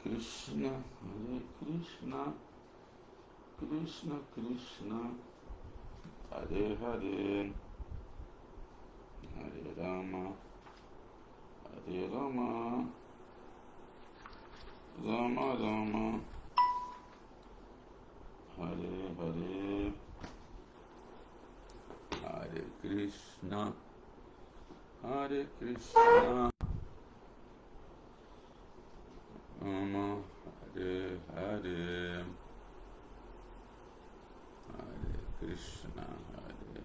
Krishna, Hare Krishna, Krishna Krishna, Hare Hare, Hare Rama, Hare Rama, Rama Rama, Hare Hare, Hare Krishna, Hare Krishna, Rama Hare Hare, Hare Krishna, Hare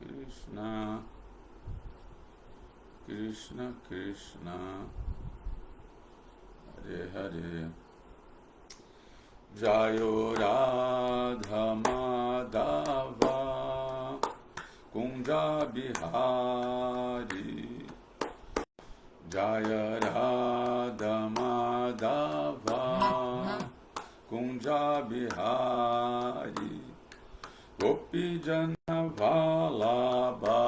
Krishna, Krishna Krishna, Hare Hare. Jayo Radha Madhava Kunja Bihari, Jaya Radha Madhava Kunja Bihari, Gopi Jana Vallabha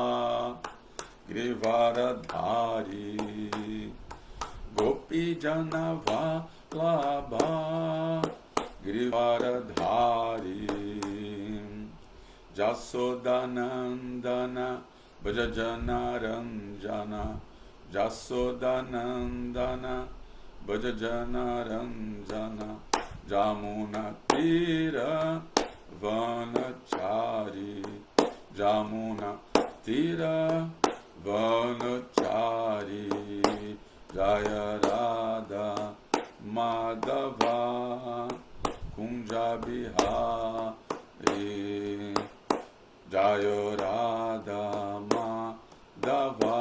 Grivaradhari, Gopi Jana Vallabha Grivaradhari, Jasodanandana Bhajajana Ranjana, Jasodanandana Bhajajana Ranjana, Jamuna Tira Vanachari, Jamuna Tira Vanachari, Jaya Radha Madhava Kunja Bihari, Jaya Radha Madhava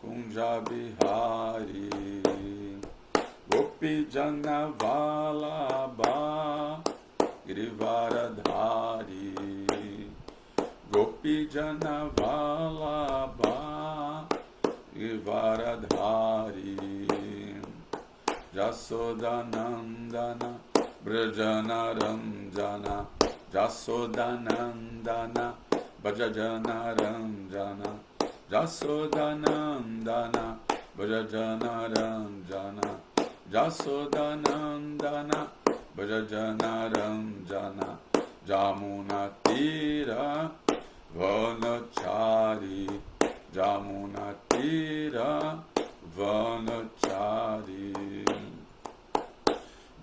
Kunja Bihari, Gopi Jana Vallabha Grivaradhari, Gopi Jana Vallabha Grivaradhari, Jasodanandana Brajana Ranjana, Jasodanandana Bhajajana Ranjana, Jasodanandana Bhajajana Ranjana, Jasodanandana Bhajajana Ranjana, Jamuna Tira Vanachari, Jamuna Tira Vanachari,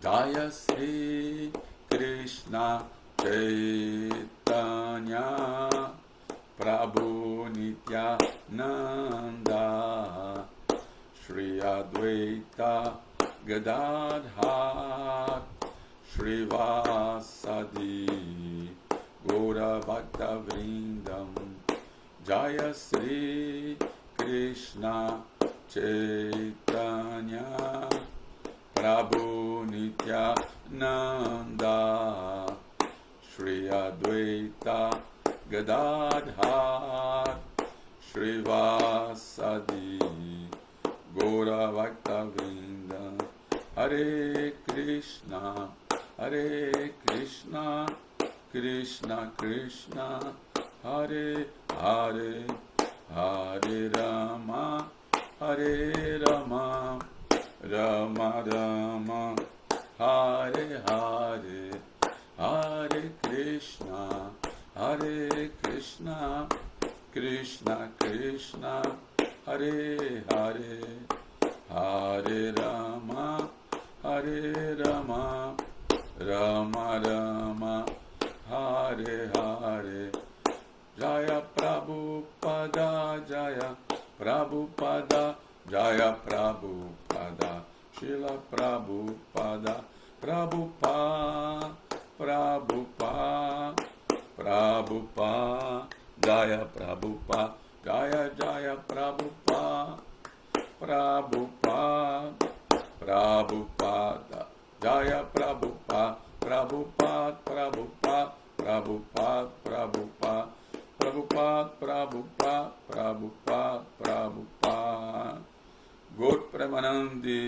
Jaya Sri Krishna Chaitanya Prabhu Nityananda, Shri Advaita Gadadhar Shrivasadi Gaura Bhakta Vrindam, Jaya Sri Krishna Chaitanya Prabhu Nityananda, Shri Advaita Gadadhar Shrivasadi Gaura Bhakta Vrinda, Hare Krishna, Hare Krishna, Krishna Krishna, Hare Hare, Hare Rama, Hare Rama, Rama Rama, Hare Hare, Hare Krishna, Hare Krishna, Krishna Krishna, Hare Hare, Hare Rama, Hare Rama, Rama Rama, Hare Hare. Jaya Prabhupada, Jaya Prabhupada, Jaya Prabhupada, Srila Prabhupada, Prabhupada, Prabhupada, Prabhupada, Jaya Prabhupada, Jaya Jaya Prabhupada, Prabhupada, Prabhupada, Jaya Prabhupada, Prabhupada, Prabhupada, Prabhupada, Prabhupada, Prabhupada, Prabhupada, Prabhupada, Prabhupada. Gaur Premanandi,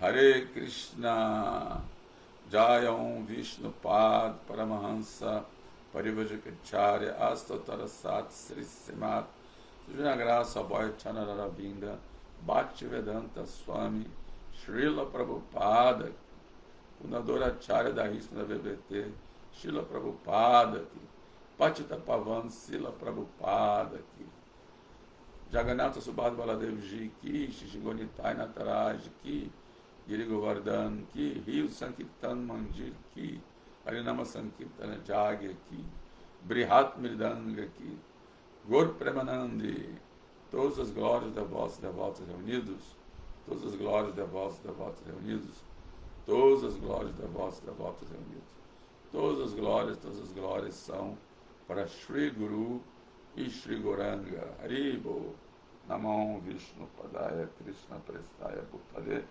Hare Krishna, Jaya Om Vishnupad Paramahansa Parivajakacharya Astotarasat Sri Simat Sujana Graça Abhay Chanaravinda Bhaktivedanta Swami Srila Prabhupada, fundadora Acharya da Krishna da VBT, Srila Prabhupada aqui, Patita Pavan, Srila Prabhupada aqui, Jagannatha Subhadra Baladev Ji ki, Shishigonitai Nataraj ki, Giri Govardhan ki, Rio Sankirtan Mandir ki, Harinama Sankirtana Jagya ki, Brihat Mirdanga ki, Gaur Premanandi, todas as glórias devotos reunidos, todas as glórias devotos reunidos, todas as glórias devotos reunidos, todas as glórias são para Shri Guru e Shri Gauranga. Haribo, Namam Vishnu Padaya Krishna Prestaya Bhutale,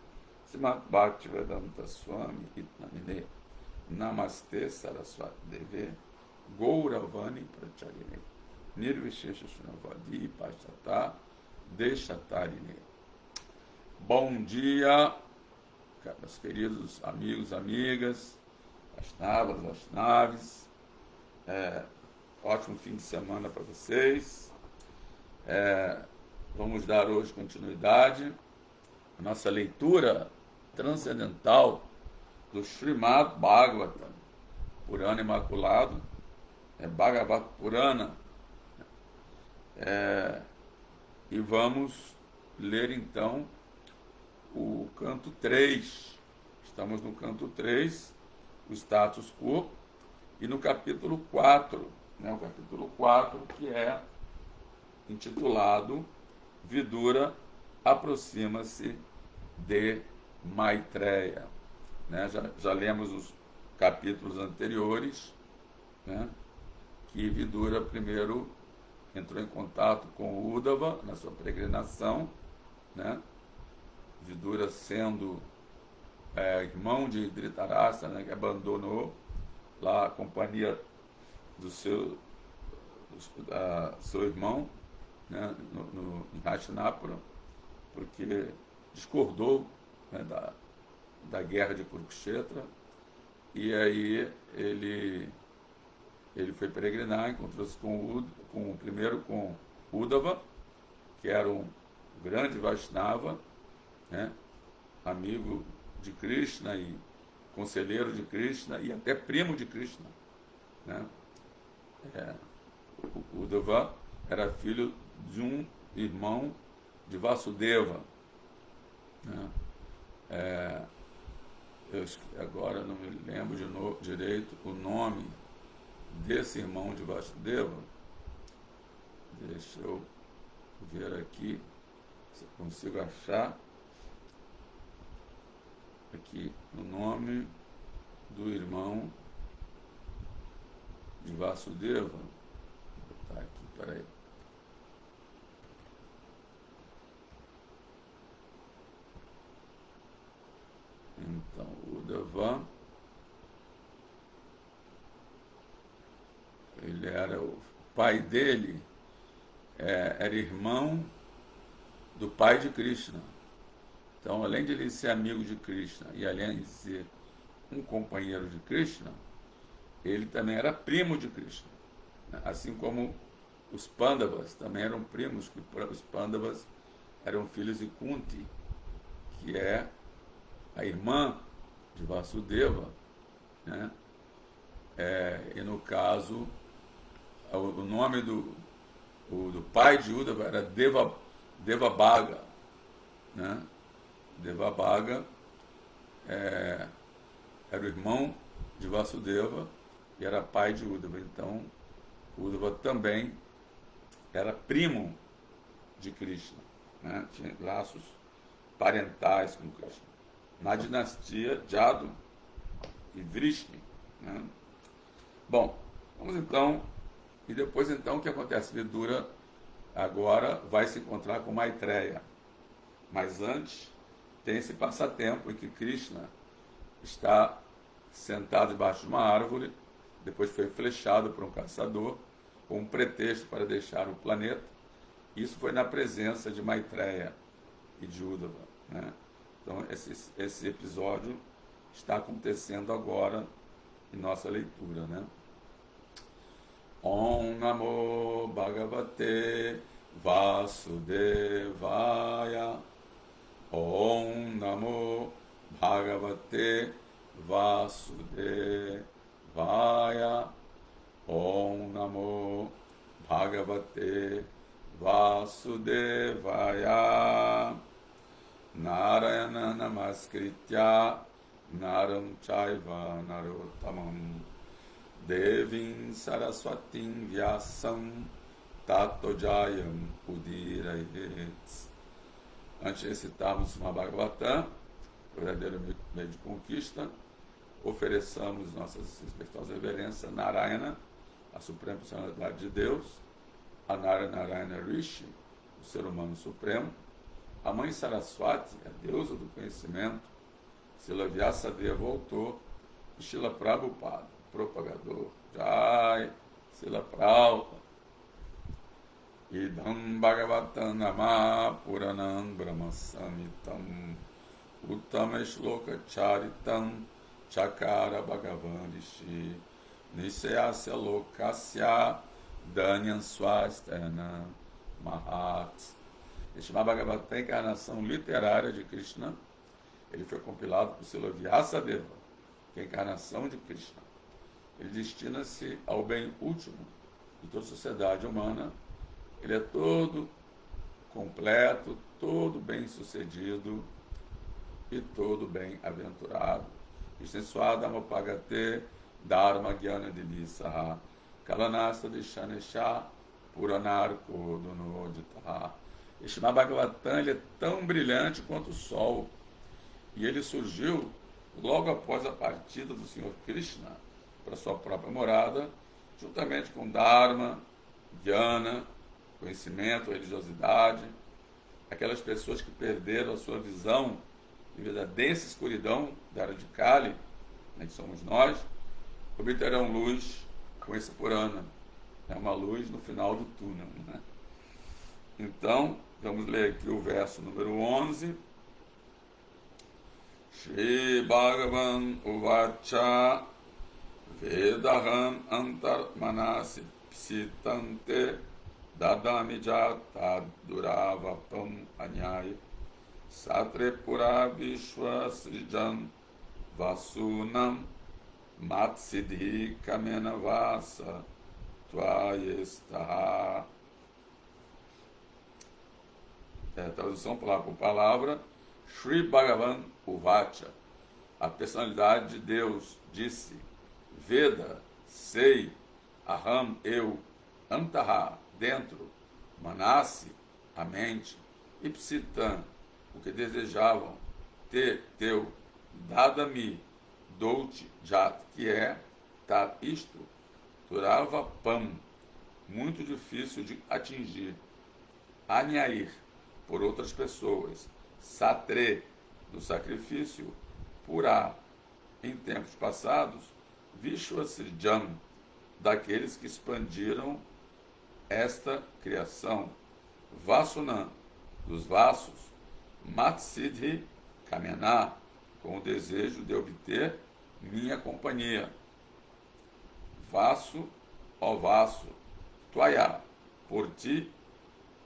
Srimad Bhaktivedanta Swami Itnamine, Namaste Saraswati Deve, Gauravani Pracharine, Nirvishesha Shunavadi Pachata Deshatarine. Bom dia, meus queridos amigos, amigas, as naves. Ótimo fim de semana para vocês. Vamos dar hoje continuidade à nossa leitura transcendental do Srimad Bhagavatam, Purana Imaculado, Bhagavat Purana. E vamos ler então o canto 3. Estamos no canto 3, o status quo, e no capítulo 4, o capítulo 4, que é intitulado Vidura aproxima-se de Maitreya. Já lemos os capítulos anteriores, que Vidura primeiro entrou em contato com Uddhava na sua peregrinação, Vidura sendo irmão de Dhritarashtra, que abandonou lá a companhia do seu irmão, em Hastinapura, porque discordou da guerra de Kurukshetra, e aí ele foi peregrinar, encontrou-se primeiro com Uddhava, que era um grande Vaishnava, amigo de Krishna e conselheiro de Krishna e até primo de Krishna. O Uddhava era filho de um irmão de Vasudeva. Eu agora não me lembro direito o nome desse irmão de Vasudeva. Deixa eu ver aqui se eu consigo achar aqui o nome do irmão de Vasudeva. Vou botar aqui, peraí. Então, Uddhava, ele era o pai dele, era irmão do pai de Krishna. Então, além de ele ser amigo de Krishna e além de ser um companheiro de Krishna, ele também era primo de Krishna. Assim como os Pandavas também eram primos, que os Pandavas eram filhos de Kunti, que é a irmã de Vasudeva, e no caso, o nome do pai de Uddhava era Devabhaga, Devabhaga era o irmão de Vasudeva e era pai de Uddhava. Então, Uddhava também era primo de Krishna, tinha laços parentais com Krishna, na dinastia Jadu e Vrishni. Bom, vamos então, e depois então o que acontece? Vidura agora vai se encontrar com Maitreya, mas antes tem esse passatempo em que Krishna está sentado debaixo de uma árvore, depois foi flechado por um caçador, com um pretexto para deixar o planeta. Isso foi na presença de Maitreya e de Uddhava. Então, esse episódio está acontecendo agora em nossa leitura. Om Namo Bhagavate Vasudevaya. Om Namo Bhagavate Vasudevaya. Om Namo Bhagavate Vasudevaya. Narayana Namaskritya Naram Chaiva Narottamam Devim Saraswatim Vyasam Tato Jayam Udirayet. Antes de recitarmos uma Bhagavatam, verdadeiro meio de conquista, ofereçamos nossas respeitosas reverências a Narayana, a suprema personalidade de Deus, a Narayana Rishi, o ser humano supremo, a mãe Saraswati, a deusa do conhecimento, Srila Vyasadeva, o autor, e Srila Prabhupada, propagador. Jai, Srila Prabhupada. Idam Bhagavatam Nama Puranam Brahma Samitam Uttama Shloka Charitam Chakara Bhagavan Rishi Nisayasya Lokasya Danyam Swastena Mahat. Este Bhagavatam é a encarnação literária de Krishna. Ele foi compilado por Srila Vyasadeva, que é a encarnação de Krishna. Ele destina-se ao bem último de toda a sociedade humana. Ele é todo completo, todo bem sucedido e todo bem aventurado. Krishna Swadama Pagate Dharma Gyana Divisaha Kalanasta Dishanesha Puranar Kodunoditaha. Este Bhagavatam ele é tão brilhante quanto o sol. E ele surgiu logo após a partida do Senhor Krishna para sua própria morada, juntamente com Dharma, Jnana, conhecimento, religiosidade, aquelas pessoas que perderam a sua visão devido à densa escuridão da era de Kali, né, que somos nós, obterão luz com esse Purana. É uma luz no final do túnel. Né? Então, vamos ler aqui o verso número 11. Shri Bhagavan Uvacha Vedaham Antar Manasi Psitante Dadami Jata Duravapam Anyaya Satre Pura Vishwa Srijan Vasunam Matsidhi Kamena Vasa Tvayestaha. Tradução palavra por palavra. Shri Bhagavan Uvacha, a personalidade de Deus, disse: Veda, sei, Aham, eu, Antaha, dentro, Manasi, a mente, e Psitan, o que desejavam, teu, Dada-me, dou-te, Jat, que é, Tat, isto, Turava Pam, muito difícil de atingir, Anyair, por outras pessoas, Satre, do sacrifício, Purá, em tempos passados, Vishwasrijam, daqueles que expandiram esta criação, Vasuna, dos vasos, Matsidhi, Kamena, com o desejo de obter minha companhia. Vaso, ó vaso, Tvaya, por ti,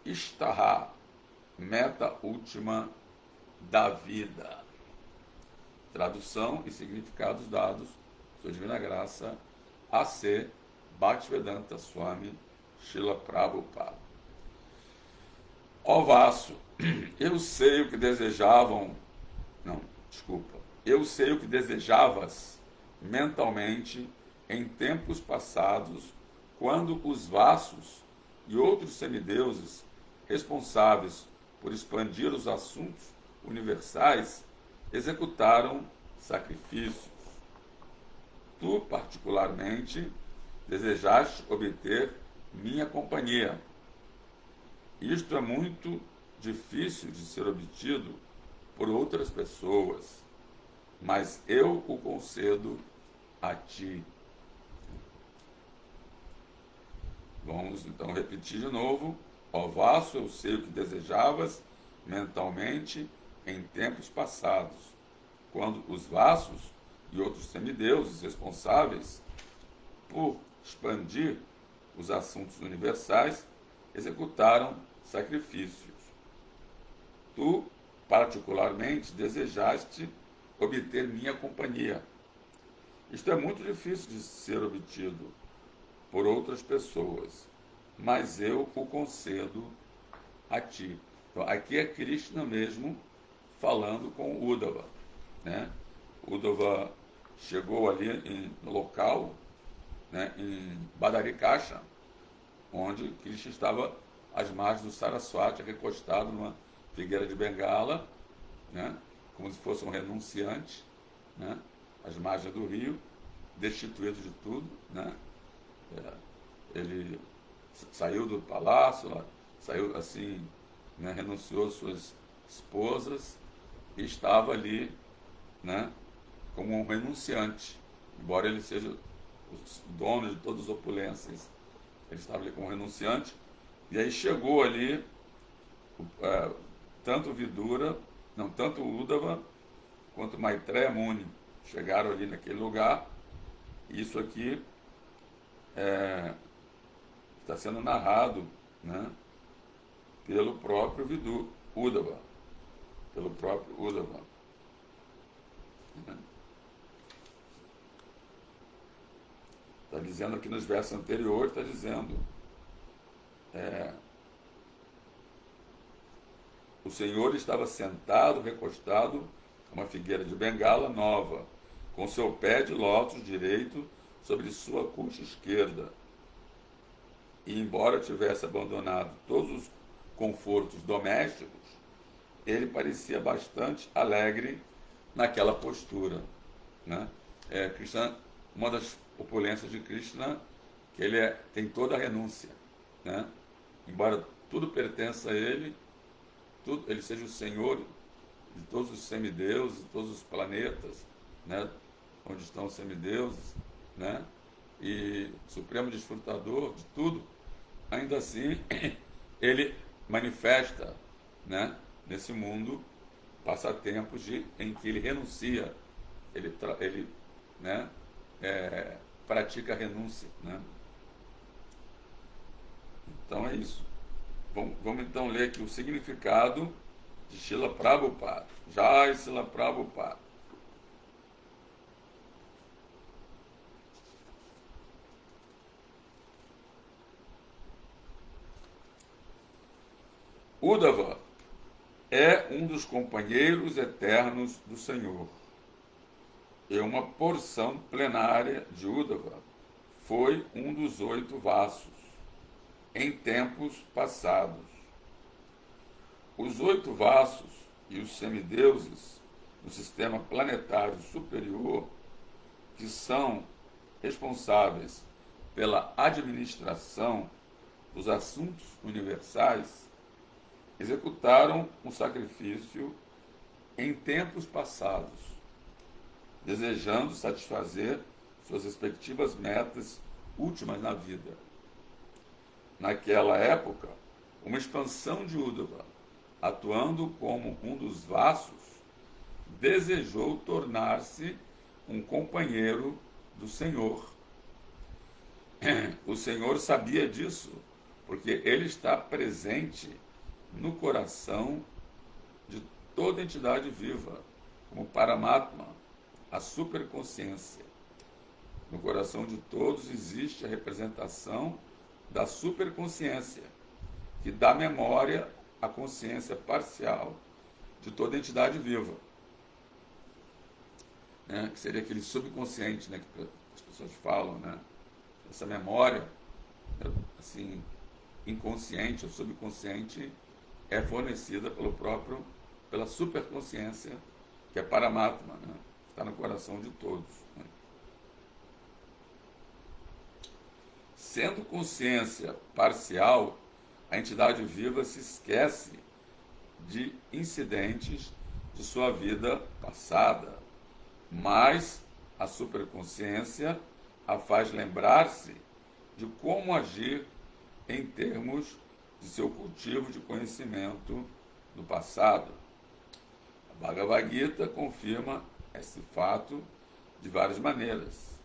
Ishtaha, meta última da vida. Tradução e significados dados, sua divina graça, A.C. Bhaktivedanta Swami Srila Prabhupada. Ó vaso, eu sei o que desejavas mentalmente em tempos passados, quando os vasos e outros semideuses responsáveis por expandir os assuntos universais executaram sacrifícios. Tu, particularmente, desejaste obter minha companhia. Isto é muito difícil de ser obtido por outras pessoas, mas eu o concedo a ti. Vamos então repetir de novo. Ó vaso, eu sei o que desejavas mentalmente em tempos passados, quando os vasos e outros semideuses responsáveis por expandir os assuntos universais executaram sacrifícios. Tu, particularmente desejaste obter minha companhia. Isto é muito difícil de ser obtido por outras pessoas, mas eu o concedo a ti. Então, aqui é Krishna mesmo falando com Uddhava, né? Uddhava chegou ali no local, né, em Badarikasha, onde Krishna estava às margens do Saraswati, recostado numa figueira de bengala, né, como se fosse um renunciante, né, às margens do rio, destituído de tudo, né. Ele saiu do palácio, saiu assim, né, renunciou suas esposas e estava ali, né, como um renunciante, embora ele seja o dono de todas as opulências. Ele estava ali como renunciante, e aí chegou ali tanto Vidura, não, tanto Uddhava quanto Maitreya Muni chegaram ali naquele lugar. E isso aqui está sendo narrado, né, pelo próprio Uddhava, pelo próprio Uddhava. Está dizendo aqui nos versos anteriores, está dizendo, o Senhor estava sentado, recostado, uma figueira de bengala nova, com seu pé de lótus direito sobre sua coxa esquerda. E embora tivesse abandonado todos os confortos domésticos, ele parecia bastante alegre naquela postura, né? Krishna, uma das opulências de Krishna, que ele tem toda a renúncia, né? Embora tudo pertença a ele, ele seja o Senhor de todos os semideuses, de todos os planetas, né, onde estão os semideuses, né, e supremo desfrutador de tudo, ainda assim ele manifesta, né, nesse mundo passatempos em que ele renuncia, ele né, pratica a renúncia, né? Então é isso. Vamos então ler aqui o significado de Srila Prabhupada. Jai Srila Prabhupada. Uddhava é um dos companheiros eternos do Senhor. E uma porção plenária de Uddhava foi um dos 8 Vasos em tempos passados. Os 8 Vasos e os semideuses do sistema planetário superior, que são responsáveis pela administração dos assuntos universais, executaram um sacrifício em tempos passados, desejando satisfazer suas respectivas metas últimas na vida. Naquela época, uma expansão de Uddhava, atuando como um dos Vasos, desejou tornar-se um companheiro do Senhor. O Senhor sabia disso, porque ele está presente no coração de toda entidade viva, como Paramatma, a superconsciência. No coração de todos existe a representação da superconsciência, que dá memória à consciência parcial de toda entidade viva, né? Que seria aquele subconsciente, né, que as pessoas falam, né? Essa memória, assim, inconsciente ou subconsciente, é fornecida pela superconsciência, que é Paramatma, né? Está no coração de todos, né? Sendo consciência parcial, a entidade viva se esquece de incidentes de sua vida passada, mas a superconsciência a faz lembrar-se de como agir em termos de seu cultivo de conhecimento do passado. A Bhagavad Gita confirma esse fato de várias maneiras.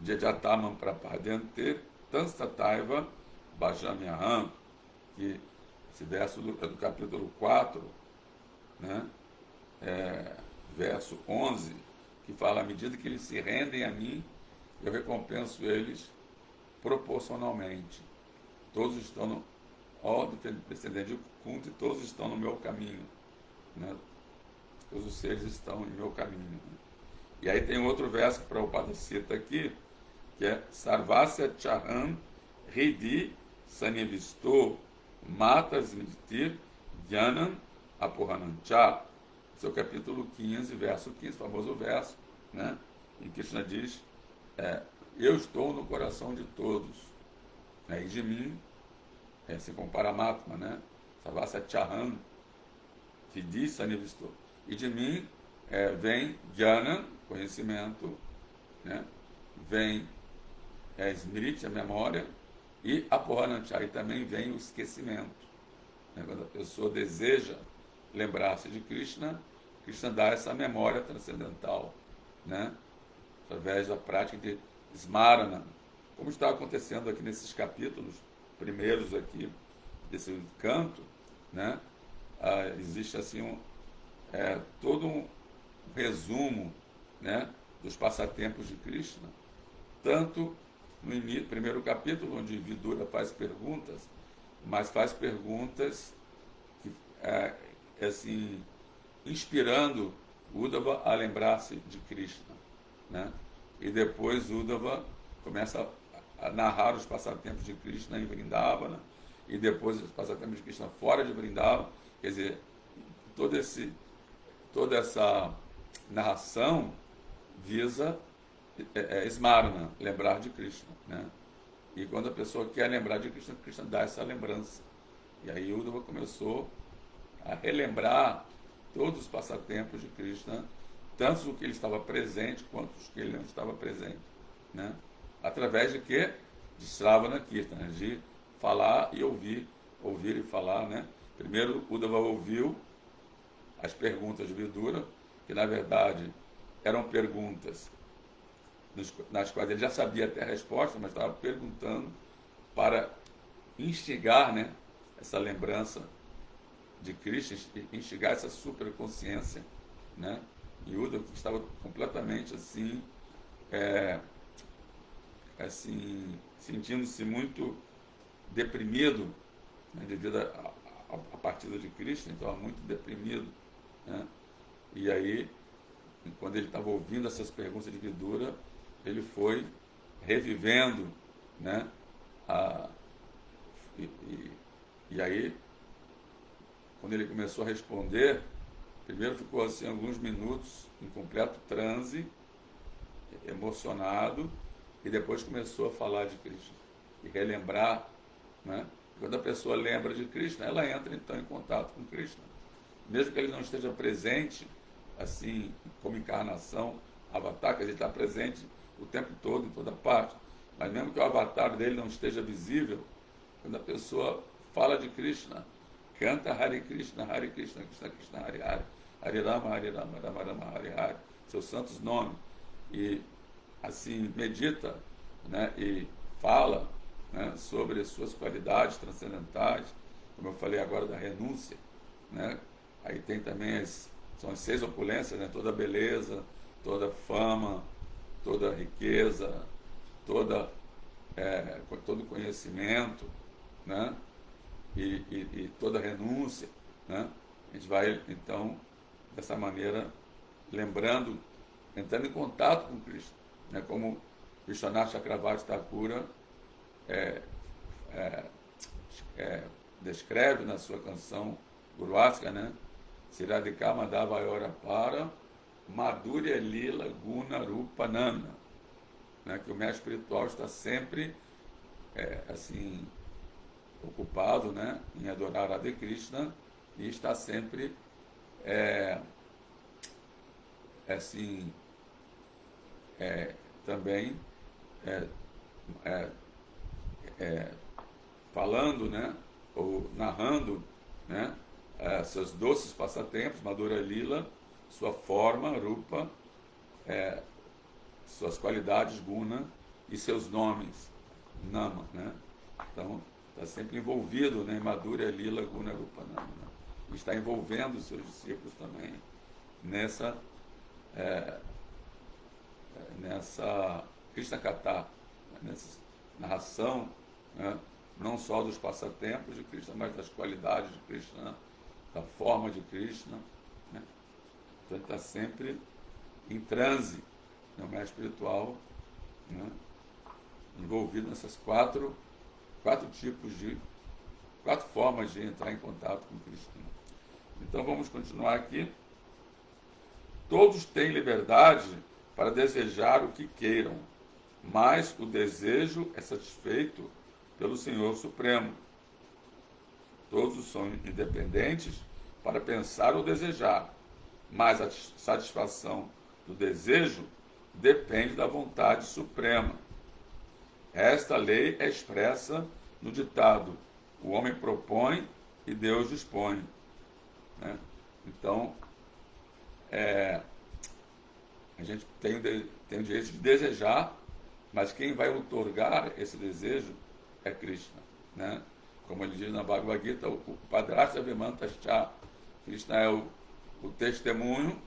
Jajatamam prapadyante tanstataiva bhajamyaham, que esse verso do capítulo 4, né, verso 11, que fala: à medida que eles se rendem a mim, eu recompenso eles proporcionalmente. Todos estão no descendente de Cunto, e todos estão no meu caminho, né? Todos os seres estão em meu caminho, né? E aí tem outro verso que Prabhupada cita aqui, que é Sarvasya Charan Hidi Sanivisto Matas Mitir Dhyanam Apohanancha. Esse é o capítulo 15, verso 15, famoso verso, né? Em que Krishna diz: eu estou no coração de todos, e de mim se compara a Mahatma, né? Sarvasya Charan Hidi Sanivisto. E de mim vem Jnana, conhecimento, né? Vem Smriti, a memória, e Apohanancha, e também vem o esquecimento, né? Quando a pessoa deseja lembrar-se de Krishna, Krishna dá essa memória transcendental, né? Através da prática de Smarana, como está acontecendo aqui nesses capítulos primeiros aqui desse canto, né? Existe assim todo um resumo, né, dos passatempos de Krishna, tanto no primeiro capítulo, onde Vidura faz perguntas, mas faz perguntas que, assim, inspirando Uddhava a lembrar-se de Krishna, né? E depois Uddhava começa a narrar os passatempos de Krishna em Vrindavana, e depois os passatempos de Krishna fora de Vrindavana. Quer dizer, toda essa narração visa Smarana, lembrar de Krishna, né? E quando a pessoa quer lembrar de Krishna, Krishna dá essa lembrança. E aí Uddhava começou a relembrar todos os passatempos de Krishna, tanto os que ele estava presente quanto os que ele não estava presente, né? Através de quê? De Sravana Kirtana, de falar e ouvir e falar, né? Primeiro Uddhava ouviu as perguntas de Vidura, que na verdade eram perguntas nas quais ele já sabia até a resposta, mas estava perguntando para instigar, né, essa lembrança de Krishna, instigar essa superconsciência, né? E Uddhava estava completamente assim, sentindo-se muito deprimido, né, devido à partida de Krishna, então muito deprimido, né? E aí, quando ele estava ouvindo essas perguntas de Vidura, ele foi revivendo, né? E aí, quando ele começou a responder, primeiro ficou assim alguns minutos em completo transe, emocionado, e depois começou a falar de Krishna e relembrar, né? Quando a pessoa lembra de Krishna, ela entra então em contato com Krishna, mesmo que ele não esteja presente assim como encarnação avatar, que ele está presente o tempo todo, em toda parte, mas mesmo que o avatar dele não esteja visível, quando a pessoa fala de Krishna, canta Hare Krishna, Krishna Krishna, Hare Hare, Hare Rama, Rama Rama, Hare Hare, seus santos nomes, e assim medita, né, e fala, né, sobre as suas qualidades transcendentais, como eu falei agora da renúncia, né? Aí tem também são as 6 opulências, né? Toda beleza, toda fama, toda riqueza, todo conhecimento, né? E toda renúncia, né? A gente vai, então, dessa maneira, lembrando, entrando em contato com Cristo, né? Como Vishwanath Chakravarti Thakura descreve na sua canção Gurvaska, né? Siradhika Madhavayora para Madhurya Lila Guna Rupa Nana, né? Que o mestre espiritual está sempre assim ocupado, né, em adorar Radha Krishna, e está sempre também falando, né, ou narrando, né, seus doces passatempos, Madhurya Lila, sua forma, Rupa, suas qualidades, Guna, e seus nomes, Nama, né? Então, está sempre envolvido, né, em Madhurya Lila, Guna, Rupa, Nama, né? E está envolvendo os seus discípulos também nessa Krishna Katha, nessa narração, né, não só dos passatempos de Krishna, mas das qualidades de Krishna, da forma de Krishna, né? Então ele está sempre em transe, no meio espiritual, né, envolvido nessas quatro formas de entrar em contato com Krishna. Então vamos continuar aqui. Todos têm liberdade para desejar o que queiram, mas o desejo é satisfeito pelo Senhor Supremo. Todos são independentes para pensar ou desejar, mas a satisfação do desejo depende da vontade suprema. Esta lei é expressa no ditado: o homem propõe e Deus dispõe, né? Então, a gente tem o direito de desejar, mas quem vai outorgar esse desejo é Krishna, né? Como ele diz na Bhagavad Gita, o Padrasta Vimantascha. Krishna é o testemunho,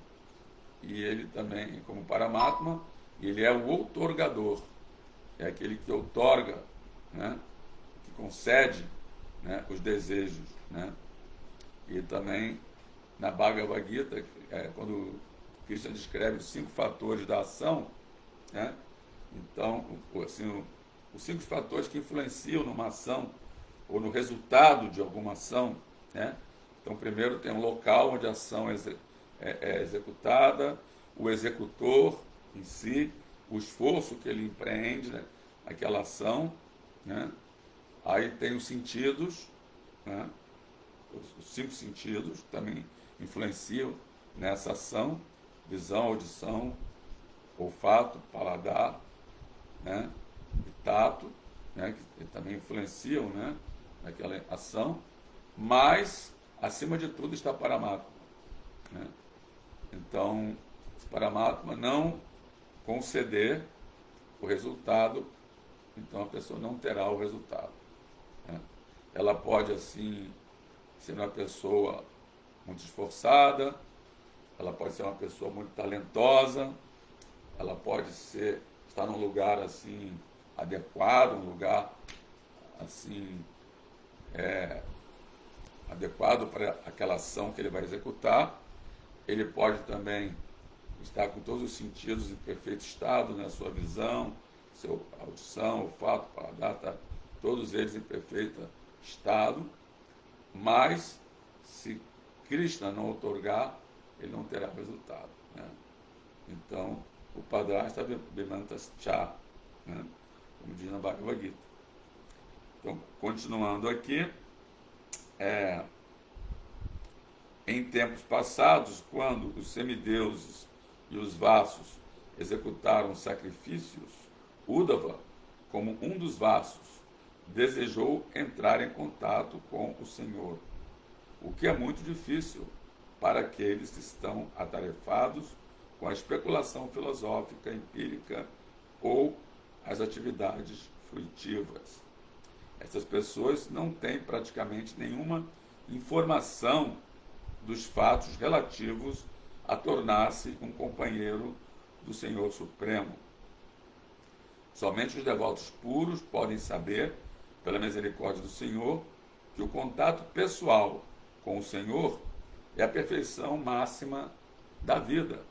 e ele também, como Paramatma, ele é o outorgador, é aquele que outorga, né? Que concede, né, os desejos, né? E também na Bhagavad Gita, quando Krishna descreve os 5 fatores da ação, né? Então, assim, os 5 fatores que influenciam numa ação ou no resultado de alguma ação, né? Então, primeiro tem um local onde a ação é executada, o executor em si, o esforço que ele empreende, né, naquela ação, né? Aí tem os sentidos, né? Os 5 sentidos também influenciam nessa ação: visão, audição, olfato, paladar, né, e tato, né, que também influenciam, né, naquela ação, mas acima de tudo está Paramatma, né? Então, se Paramatma não conceder o resultado, então a pessoa não terá o resultado, né? Ela pode, assim, ser uma pessoa muito esforçada, ela pode ser uma pessoa muito talentosa, ela pode estar num lugar assim adequado, um lugar assim adequado para aquela ação que ele vai executar. Ele pode também estar com todos os sentidos em perfeito estado, né? Sua visão, sua audição, olfato, paladar, tá? Todos eles em perfeito estado, mas se Krishna não outorgar, ele não terá resultado, né? Então, o Padrasta Vimantascha, né? Como diz na Bhagavad Gita. Então, continuando aqui, em tempos passados, quando os semideuses e os vassos executaram sacrifícios, Uddhava, como um dos vassos, desejou entrar em contato com o Senhor, o que é muito difícil para aqueles que estão atarefados com a especulação filosófica empírica ou as atividades fruitivas. Essas pessoas não têm praticamente nenhuma informação dos fatos relativos a tornar-se um companheiro do Senhor Supremo. Somente os devotos puros podem saber, pela misericórdia do Senhor, que o contato pessoal com o Senhor é a perfeição máxima da vida.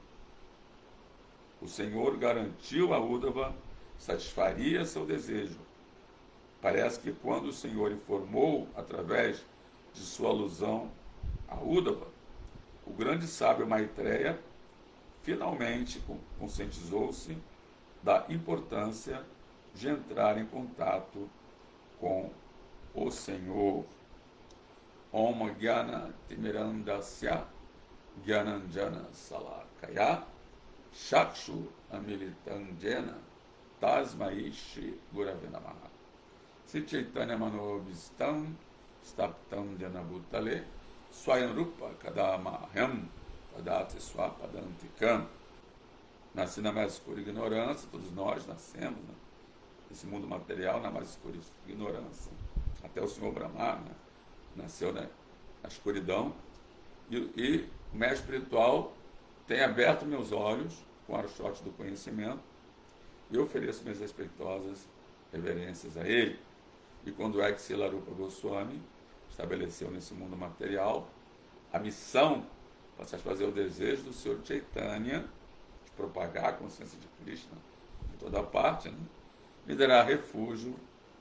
O Senhor garantiu a Uddhava satisfaria seu desejo. Parece que quando o Senhor informou, através de sua alusão a Uddhava, o grande sábio Maitreya finalmente conscientizou-se da importância de entrar em contato com o Senhor. Om Gyana Timirandasya Gyananjana Salakaya Chakshu Amilitanjena Tasmai Shri Gurave Namaha. Si Chaitanya Manobhistam Staptam Jana Bhutale Swayam Rupa Kadamahyam Padate Swapadantikam. Nasci na mais escura ignorância, todos nós nascemos, né, nesse mundo material, na mais escura ignorância. Até o Senhor Brahma, né, nasceu, né, na escuridão. E o mestre espiritual tem aberto meus olhos com o archote do conhecimento e ofereço minhas respeitosas reverências a ele. E quando Silarupa Goswami estabeleceu nesse mundo material a missão para satisfazer o desejo do Senhor Chaitanya de propagar a consciência de Krishna em toda parte, né? Me dará refúgio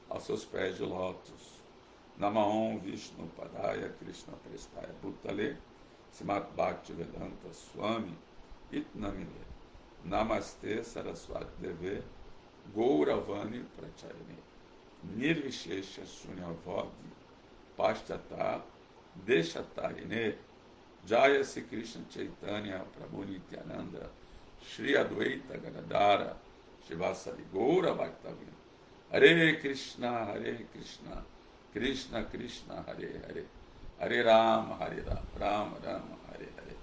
aos seus pés de lótus. Namaon Vishnu Padaya Krishna Prestaya Bhutale Srimad Bhaktivedanta Swami Itnamine Namaste Saraswati Deve Gauravani Pracharine Nirvishesha Shunyavadi Pashtata Deshatarine Jaya Sri Krishna Chaitanya Prabhu Nityananda Shri Advaita Gadadara Shivasari Gaura Bhaktavina Hare Krishna Krishna Krishna Hare Hare Hare Rama Rama Rama Hare Hare.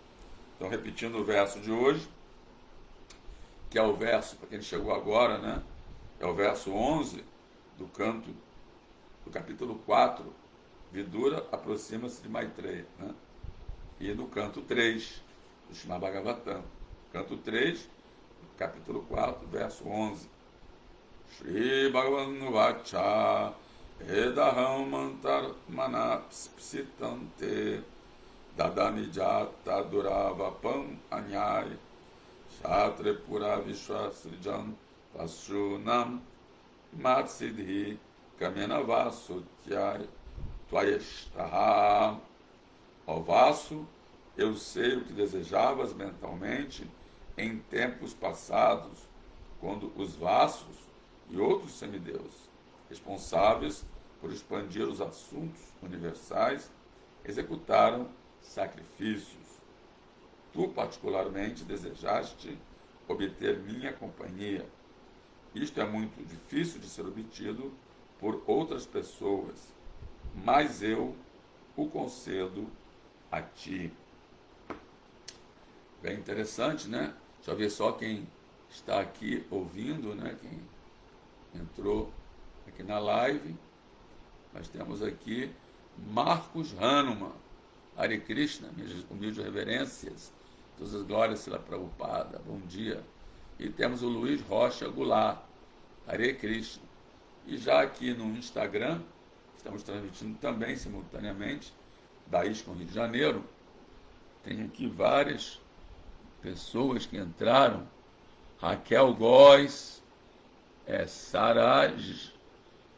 Então, repetindo o verso de hoje, que é o verso, para quem chegou agora, né? É o verso 11 do canto do capítulo 4, Vidura aproxima-se de Maitreya, né? E no canto 3 do Srimad Bhagavatam, canto 3, capítulo 4, verso 11. Shri Bhagavan Vacha Edaham Mantar Manapsitante Dadanijata Durava Pam Anyai Shatre Pura Vishwasrijan Vashunam Matsidhi Kamenavasutyai Tvayeshtaha. Ó vaso, eu sei o que desejavas mentalmente em tempos passados, quando os vasos e outros semideuses, responsáveis por expandir os assuntos universais, executaram sacrifícios. Tu, particularmente, desejaste obter minha companhia. Isto é muito difícil de ser obtido por outras pessoas, mas eu o concedo a ti. Bem interessante, né? Deixa eu ver só quem está aqui ouvindo, né? Quem entrou aqui na live. Nós temos aqui Marcos Hanuman. Hare Krishna, minhas humildes reverências. Todas as glórias Srila Prabhupada. Bom dia. E temos o Luiz Rocha Goulart. Hare Krishna. E já aqui no Instagram, estamos transmitindo também simultaneamente da ISKCON Rio de Janeiro. Tem aqui várias pessoas que entraram. Raquel Góes, Saraj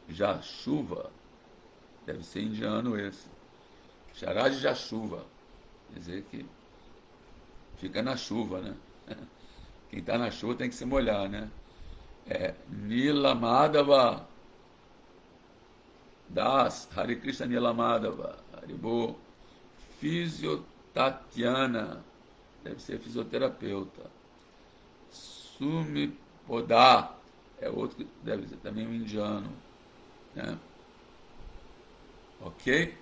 Jashuva, deve ser indiano esse. Saraj Jashuva, quer dizer que fica na chuva, né? Quem está na chuva tem que se molhar, né? Nila Madhava Das, Hare Krishna Nila Madhava, Haribo, Fisiotatiana, deve ser fisioterapeuta. Sumi Podar, é outro que deve ser também um indiano, né? Ok?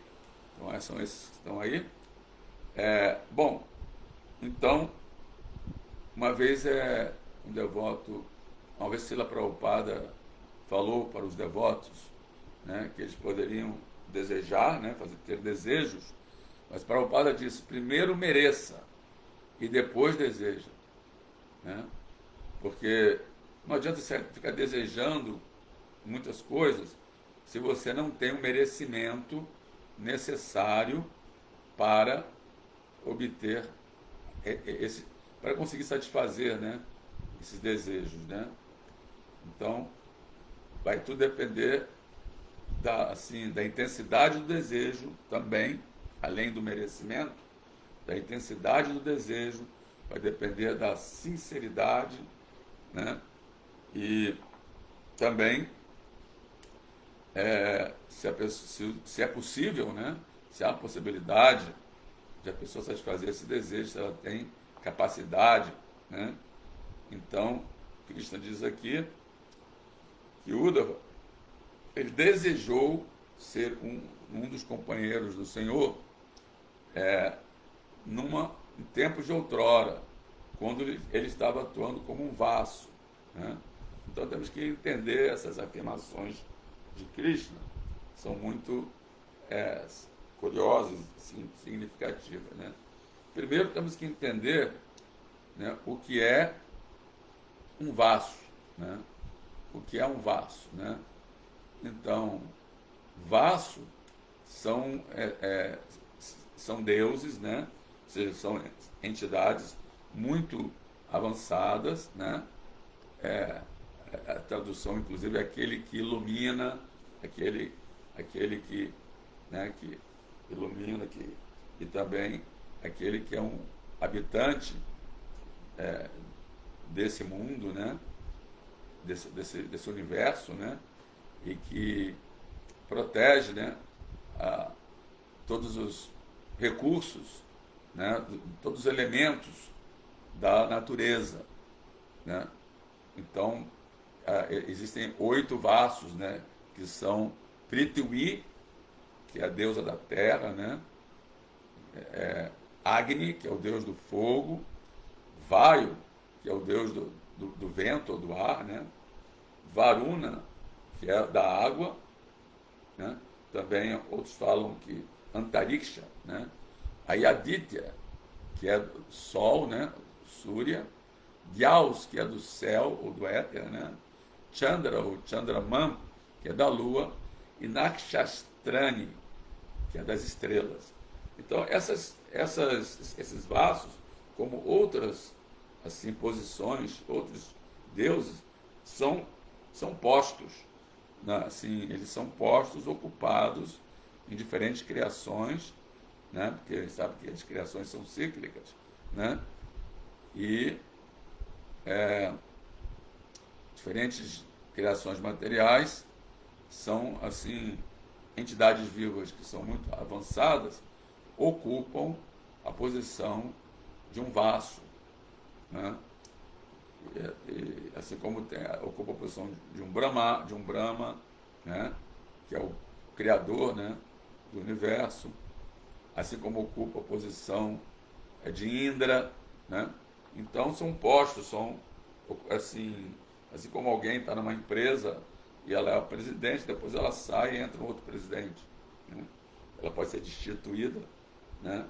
Então, são esses que estão aí. Bom, então, uma vez um devoto, uma vez Srila Prabhupada falou para os devotos, né, que eles poderiam desejar, né, ter desejos, mas Prabhupada disse, primeiro mereça e depois deseja, né? Porque não adianta você ficar desejando muitas coisas se você não tem o merecimento necessário para obter para conseguir satisfazer, né, esses desejos, né? Então, vai tudo depender da intensidade do desejo também, além do merecimento, da intensidade do desejo, vai depender da sinceridade, né? E também se é possível, né? Se há a possibilidade de a pessoa satisfazer esse desejo, se ela tem capacidade, né? Então, Krishna diz aqui que Uddhava, ele desejou ser um dos companheiros do Senhor em tempos de outrora, quando ele estava atuando como um vaso, né? Então temos que entender essas afirmações de Krishna, são muito curiosas, significativas, né? Primeiro temos que entender né, o que é um vaso, né? O que é um vaso, né? Então, vaso são, são deuses, né? Ou seja, são entidades muito avançadas, né? A tradução, inclusive, é aquele que ilumina, aquele que, né, que ilumina, e também aquele que é um habitante desse mundo, né? Desse universo, né? E que protege, né, todos os recursos, né, todos os elementos da natureza, né? Então, existem 8 vasos, né, que são Prithvi, que é a deusa da terra, né? Agni, que é o deus do fogo, Vayu, que é o deus do vento ou do ar, né? Varuna, que é da água, né? Também outros falam que Antariksha, né? Aí Aditya, que é do sol, né? Surya, Dyaus, que é do céu ou do éter, né? Chandra ou Chandraman, que é da lua, e Nakshastrani, que é das estrelas. Então, esses vasos, como outras assim posições, outros deuses, são postos, né? Assim, eles são postos, ocupados em diferentes criações, né? Porque a gente sabe que as criações são cíclicas, né? E diferentes criações materiais são assim entidades vivas que são muito avançadas, ocupam a posição de um vaso, né? Assim como ocupa a posição de um Brahma, né? Que é o criador, né, do universo, assim como ocupa a posição de Indra, né? Então são postos, são assim como alguém está numa empresa e ela é a presidente, depois ela sai e entra um outro presidente, né? Ela pode ser destituída, né?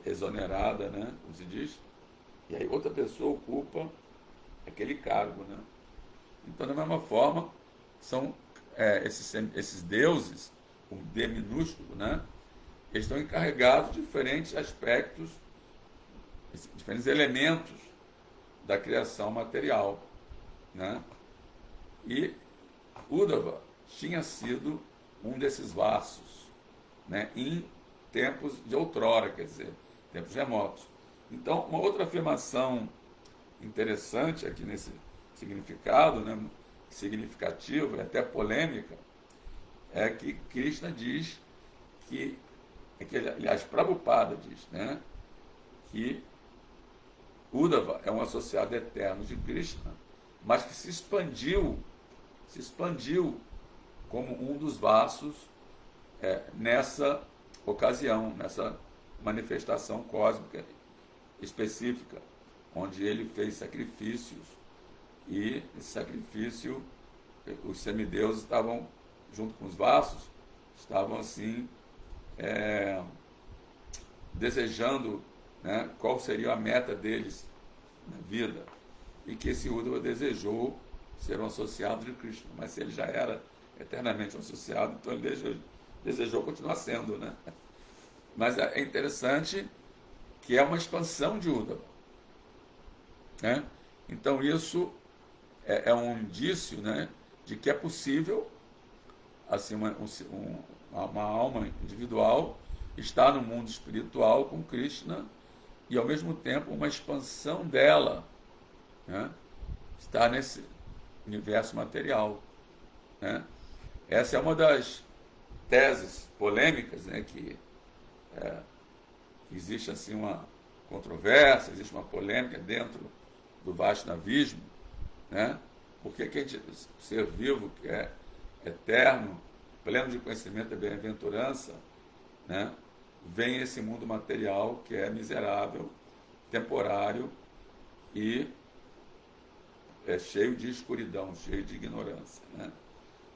Exonerada, né? Como se diz, e aí outra pessoa ocupa aquele cargo, né? Então, da mesma forma, são esses deuses, com D minúsculo, né? Eles estão encarregados de diferentes aspectos, diferentes elementos da criação material, né? E Uddhava tinha sido um desses vasos, né? Em tempos de outrora, quer dizer, tempos remotos. Então, uma outra afirmação interessante aqui nesse significado, né, significativo e até polêmica, é que Krishna diz aliás, Prabhupada diz, né, que Uddhava é um associado eterno de Krishna, mas que se expandiu como um dos vasos nessa ocasião, nessa manifestação cósmica específica, onde ele fez sacrifícios, e esse sacrifício, os semideuses estavam, junto com os vasos, estavam assim, desejando, né, qual seria a meta deles na vida, e que esse Uddhava desejou ser um associado de Krishna, mas se ele já era eternamente um associado, então ele desejou continuar sendo, né? Mas é interessante que é uma expansão de Uddhava, né? Então isso é um indício, né, de que é possível assim, uma alma individual estar no mundo espiritual com Krishna e ao mesmo tempo uma expansão dela, né, estar nesse universo material, né? Essa é uma das teses polêmicas, né, que existe assim uma controvérsia, existe uma polêmica dentro do Vaishnavismo, né? Por que a gente, ser vivo, que é eterno, pleno de conhecimento e bem-aventurança, né, vem esse mundo material que é miserável, temporário e é cheio de escuridão, cheio de ignorância, né?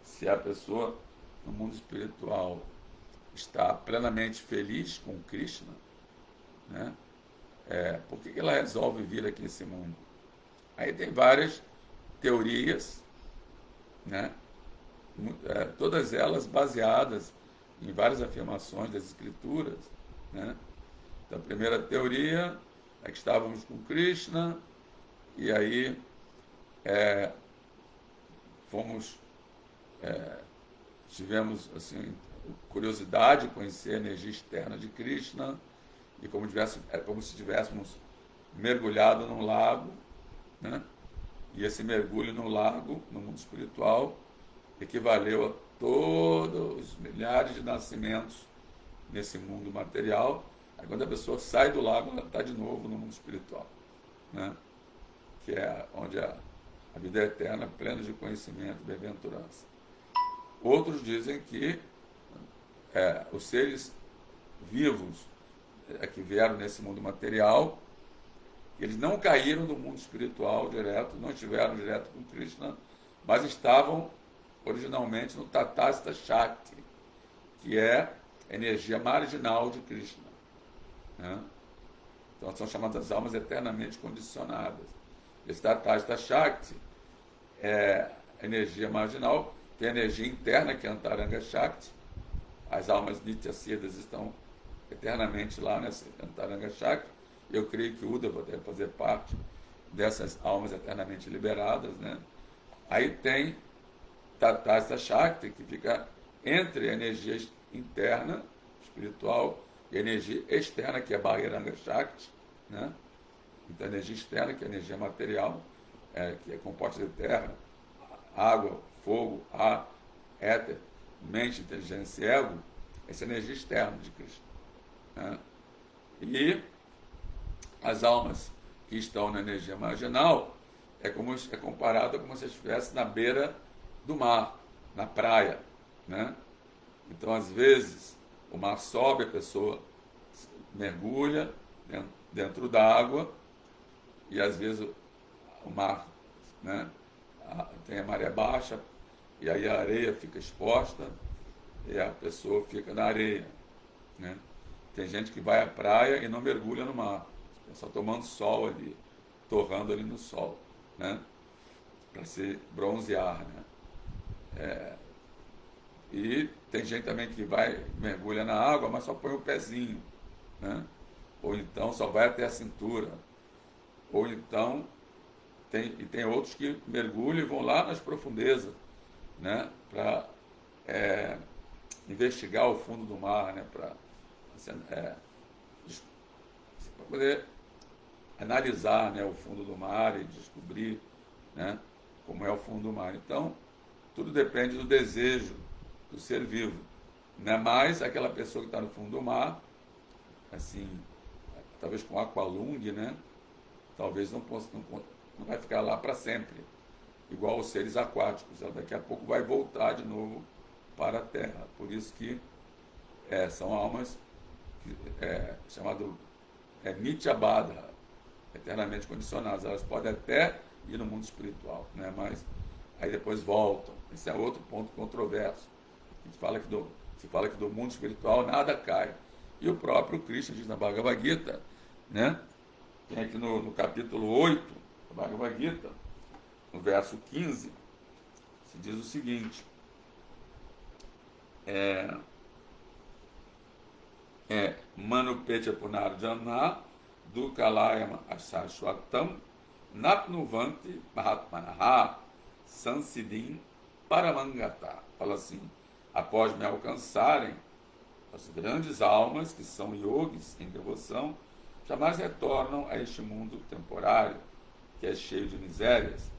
Se a pessoa no mundo espiritual está plenamente feliz com Krishna, né, Por que ela resolve vir aqui nesse mundo? Aí tem várias teorias, né? Todas elas baseadas em várias afirmações das escrituras, né? Então, a primeira teoria é que estávamos com Krishna e aí fomos, tivemos assim, curiosidade de conhecer a energia externa de Krishna e é como se tivéssemos mergulhado num lago, né? E esse mergulho no lago, no mundo espiritual, equivaleu a todos os milhares de nascimentos nesse mundo material. Aí quando a pessoa sai do lago, ela está de novo no mundo espiritual, né? Que é onde a vida é eterna, plena de conhecimento e bem-aventurança. Outros dizem que os seres vivos que vieram nesse mundo material, eles não caíram no mundo espiritual direto, não estiveram direto com Krishna, mas estavam originalmente no Tatasta Shakti, que é a energia marginal de Krishna, né? Então são chamadas almas eternamente condicionadas. Esse Tatasta Shakti é a energia marginal, tem a energia interna, que é a Antaranga Shakti. As almas Nityasiddhas estão eternamente lá nessa Antaranga Shakti. Eu creio que Uddhava deve fazer parte dessas almas eternamente liberadas, né? Aí tem Tatasta Shakti, que fica entre a energia interna, espiritual, e a energia externa, que é Bahiranga Shakti, né? Então, a energia externa, que é a energia material, que é composta de terra, água, fogo, ar, éter, mente, inteligência e ego, essa é a energia externa de Krishna, né? E as almas que estão na energia marginal é comparado como se estivesse na beira do mar, na praia, né? Então, às vezes, o mar sobe, a pessoa mergulha dentro da água, e às vezes o mar, né, tem a maré baixa, e aí a areia fica exposta, e a pessoa fica na areia, né? Tem gente que vai à praia e não mergulha no mar, é só tomando sol ali, torrando ali no sol, né, para se bronzear, né? E tem gente também que mergulha na água, mas só põe o pezinho, né? Ou então só vai até a cintura. Ou então tem outros que mergulham e vão lá nas profundezas, né? Para investigar o fundo do mar, né? Para poder analisar, né, o fundo do mar e descobrir, né, como é o fundo do mar. Então, tudo depende do desejo do ser vivo. Não é mais aquela pessoa que está no fundo do mar, assim, talvez com aqualung, né? Talvez não vai ficar lá para sempre, igual os seres aquáticos. Ela daqui a pouco vai voltar de novo para a Terra. Por isso que são almas chamado Nityabadha, eternamente condicionadas. Elas podem até ir no mundo espiritual, né? Mas aí depois voltam. Esse é outro ponto controverso. Se fala que do mundo espiritual nada cai. E o próprio Krishna diz na Bhagavad Gita, né? Tem aqui no capítulo 8 da Bhagavad Gita, no verso 15, se diz o seguinte: Manu Pecha Punarjana Dukalayam Asashwatam Napnuvanti Mahatmanaha Sansiddhim Paramangata. Fala assim: após me alcançarem, as grandes almas que são yogis em devoção jamais retornam a este mundo temporário, que é cheio de misérias,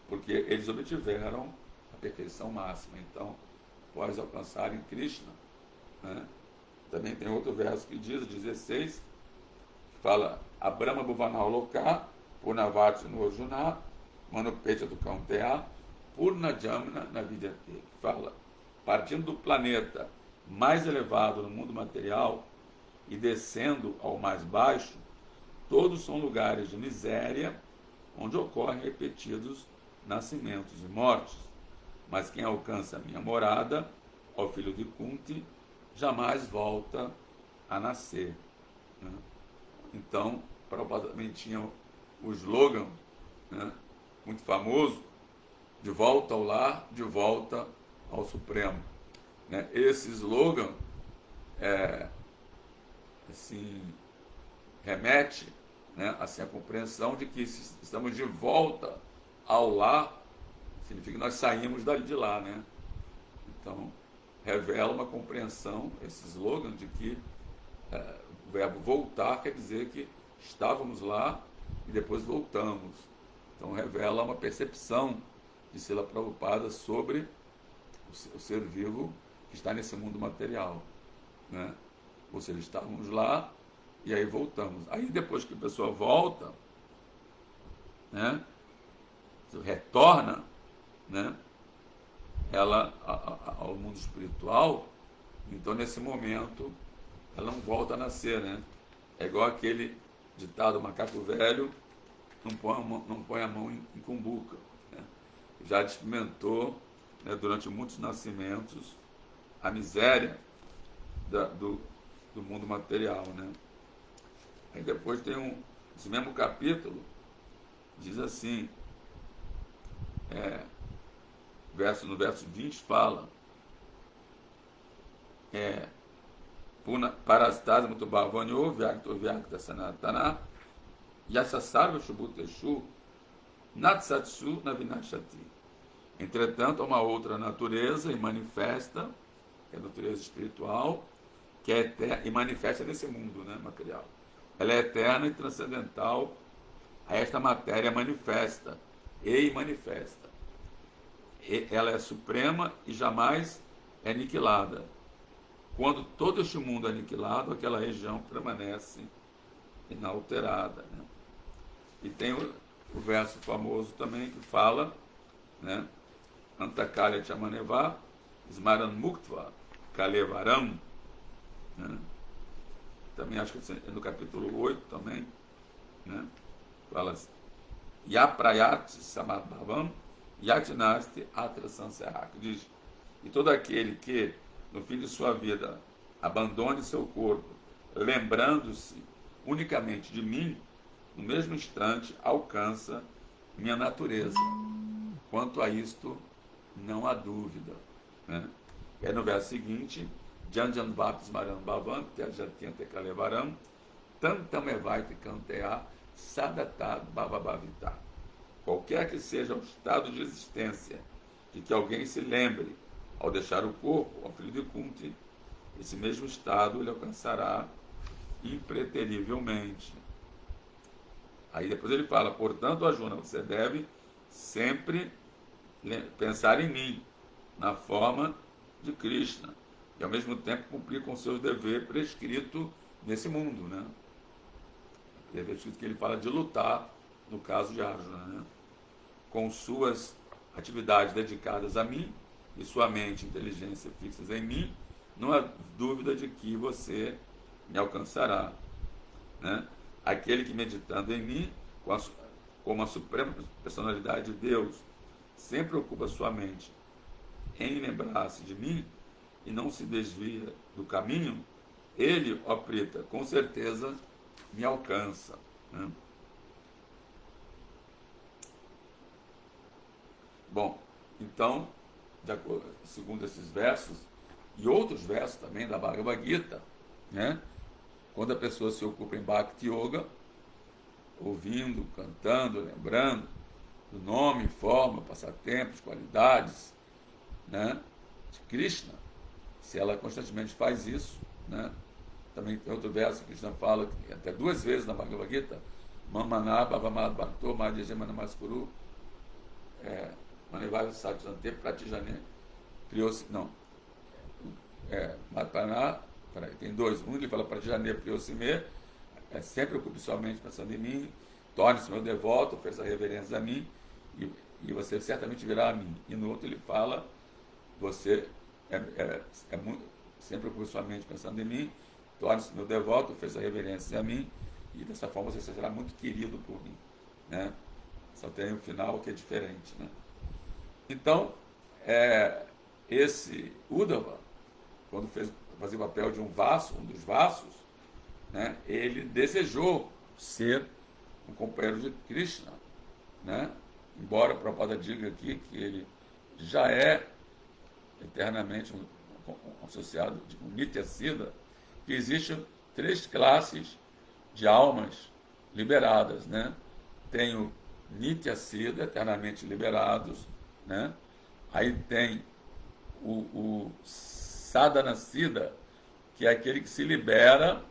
porque eles obtiveram a perfeição máxima. Então, após alcançarem Krishna, né? Também tem outro verso que diz, 16, que fala: Abrahma Bhuvanaloka, Purnavati no Arjuna, Manupecha do Kauntea, Purna Jamna na Vidyate, que fala, partindo do planeta mais elevado no mundo material e descendo ao mais baixo, todos são lugares de miséria, onde ocorrem repetidos nascimentos e mortes. Mas quem alcança a minha morada, ó filho de Kunti, jamais volta a nascer, né? Então, Prabhupada também tinha o slogan, né, muito famoso, de volta ao lar, de volta ao Supremo. Né? Esse slogan assim, remete, né, assim, à compreensão de que estamos de volta ao lar, significa que nós saímos de lá. Né? Então, revela uma compreensão, esse slogan, de que o verbo voltar quer dizer que estávamos lá e depois voltamos. Então, revela uma percepção de Srila Prabhupada sobre o ser vivo que está nesse mundo material. Né? Ou seja, estávamos lá e aí voltamos. Aí, depois que a pessoa volta, né, retorna, né, ela ao mundo espiritual, então nesse momento ela não volta a nascer, né? É igual aquele ditado macaco velho, não põe a mão em cumbuca. Né? Já experimentou, né, durante muitos nascimentos a miséria do mundo material, né? Aí depois tem esse mesmo capítulo, diz assim, no verso 20 fala, Parastasa Mutubhavanyo Vyakto Vyakta Sanatana Yasasarva Shubhuteshu Natsatsu Navinashati. Entretanto, há uma outra natureza e manifesta, que é a natureza espiritual, que é eterna e manifesta nesse mundo, né, material. Ela é eterna e transcendental a esta matéria manifesta e manifesta. Ela é suprema e jamais é aniquilada. Quando todo este mundo é aniquilado, aquela região permanece inalterada. Né? E tem o verso famoso também que fala, né, Antakalya Chamaneva Smaran Muktva Kalevaram. Né? Também acho que é no capítulo 8 também, né? Fala assim, Yaprayat Samadhavam Yatinasti Atra Sanserak. Diz, e todo aquele que no fim de sua vida abandone seu corpo, lembrando-se unicamente de mim, no mesmo instante alcança minha natureza. Quanto a isto, não há dúvida. Né? E aí no verso seguinte, Janjan Vapismaram Bhavam, Tyajatyante Kalevaram, Tantamevaite Kantea, Sadatat Bhavavavita. Qualquer que seja o estado de existência de que alguém se lembre ao deixar o corpo, ao filho de Kunti, esse mesmo estado ele alcançará impreterivelmente. Aí depois ele fala, portanto, Arjuna, você deve sempre pensar em mim, na forma de Krishna, e ao mesmo tempo cumprir com seus deveres prescrito nesse mundo, né? Dever escrito que ele fala de lutar, no caso de Arjuna, né? Com suas atividades dedicadas a mim, e sua mente e inteligência fixas em mim, não há dúvida de que você me alcançará. Né? Aquele que meditando em mim, como a suprema personalidade de Deus, sempre ocupa sua mente em lembrar-se de mim e não se desvia do caminho, ele, ó Prita, com certeza me alcança. Né? Bom, então, segundo esses versos, e outros versos também da Bhagavad Gita, né? Quando a pessoa se ocupa em Bhakti Yoga, ouvindo, cantando, lembrando do nome, forma, passatempos, qualidades, né, de Krishna, se ela constantemente faz isso, né? Também tem outro verso que Krishna fala, até 2 vezes na Bhagavad Gita, Mamana Bhavamad Bhakto Madhyajamana Maskuru, Manivai Satyante Pratijane Priyosi, não, Matpaná, tem 2, um ele fala Pratijane Priyosime, sempre ocupe sua mente pensando em mim, torne-se meu devoto, ofereça reverência a mim, e você certamente virá a mim. E no outro ele fala, você sempre ocupe sua mente pensando em mim, torne-se meu devoto, ofereça reverência a mim, e dessa forma você será muito querido por mim. Né? Só tem um final que é diferente. Né? Então, esse Uddhava, quando fazia o papel de um dos vassos, né, ele desejou ser um companheiro de Krishna, né? Embora a Prabhupada diga aqui que ele já é eternamente um associado, um Nitya Siddha, que existem 3 classes de almas liberadas, né? Tem o Nitya Siddha, eternamente liberados, né? Aí tem o Sadhana Siddha, que é aquele que se libera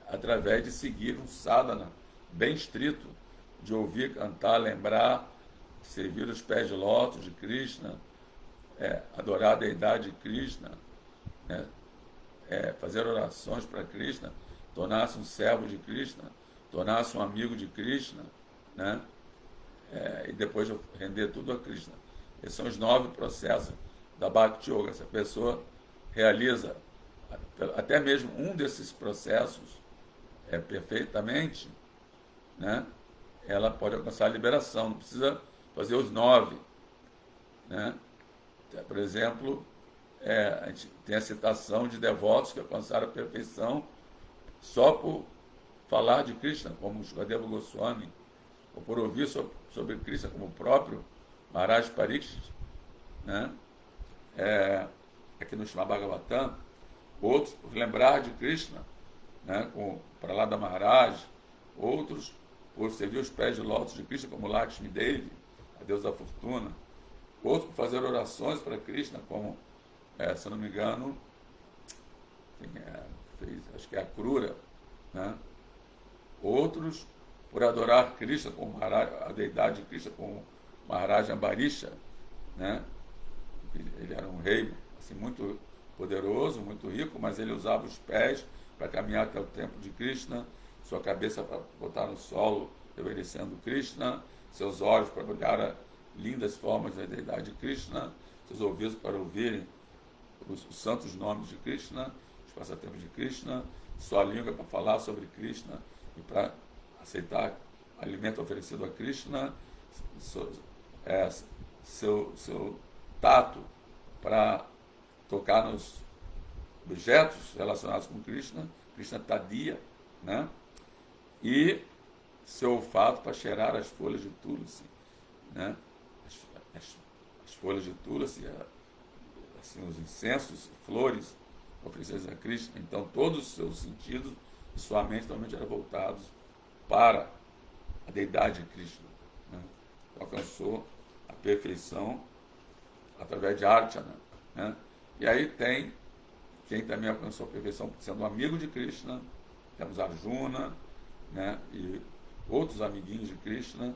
através de seguir um sadhana bem estrito, de ouvir, cantar, lembrar, servir os pés de lótus de Krishna, adorar a deidade de Krishna, né? Fazer orações para Krishna, tornar-se um servo de Krishna, tornar-se um amigo de Krishna, né? E depois render tudo a Krishna. Esses são os 9 processos da Bhakti Yoga. Essa pessoa realiza até mesmo um desses processos perfeitamente, né? Ela pode alcançar a liberação, não precisa fazer os 9, né? Por exemplo, a gente tem a citação de devotos que alcançaram a perfeição só por falar de Krishna, como Shukadeva Goswami, ou por ouvir sobre Krishna, como o próprio Maharaj Pariksit, né? Aqui no Srimad Bhagavatam, outros por lembrar de Krishna, né? Com Prahlada Maharaj, outros por servir os pés de lótus de Krishna, como Lakshmi Devi, a deusa da fortuna, outros por fazer orações para Krishna, como, se eu não me engano, acho que é a Krura, né? Outros por adorar Krishna, como a deidade de Krishna, como Maharaj Ambarisha, né? Ele era um rei assim, muito poderoso, muito rico, mas ele usava os pés para caminhar até o templo de Krishna, sua cabeça para botar no solo, reverenciando Krishna, seus olhos para olhar lindas formas da deidade de Krishna, seus ouvidos para ouvirem os santos nomes de Krishna, os passatempos de Krishna, sua língua para falar sobre Krishna e para aceitar alimento oferecido a Krishna, seu tato para tocar nos objetos relacionados com Krishna, Krishna Tadiya, né? E seu olfato para cheirar as folhas de Tulsi, né? As folhas de Tulsi, assim, os incensos, flores oferecidos a Krishna. Então, todos os seus sentidos e sua mente totalmente eram voltados para a deidade de Krishna, né? Alcançou a perfeição através de Archana, né? E aí tem quem também alcançou a perfeição sendo um amigo de Krishna, temos Arjuna, né? E outros amiguinhos de Krishna,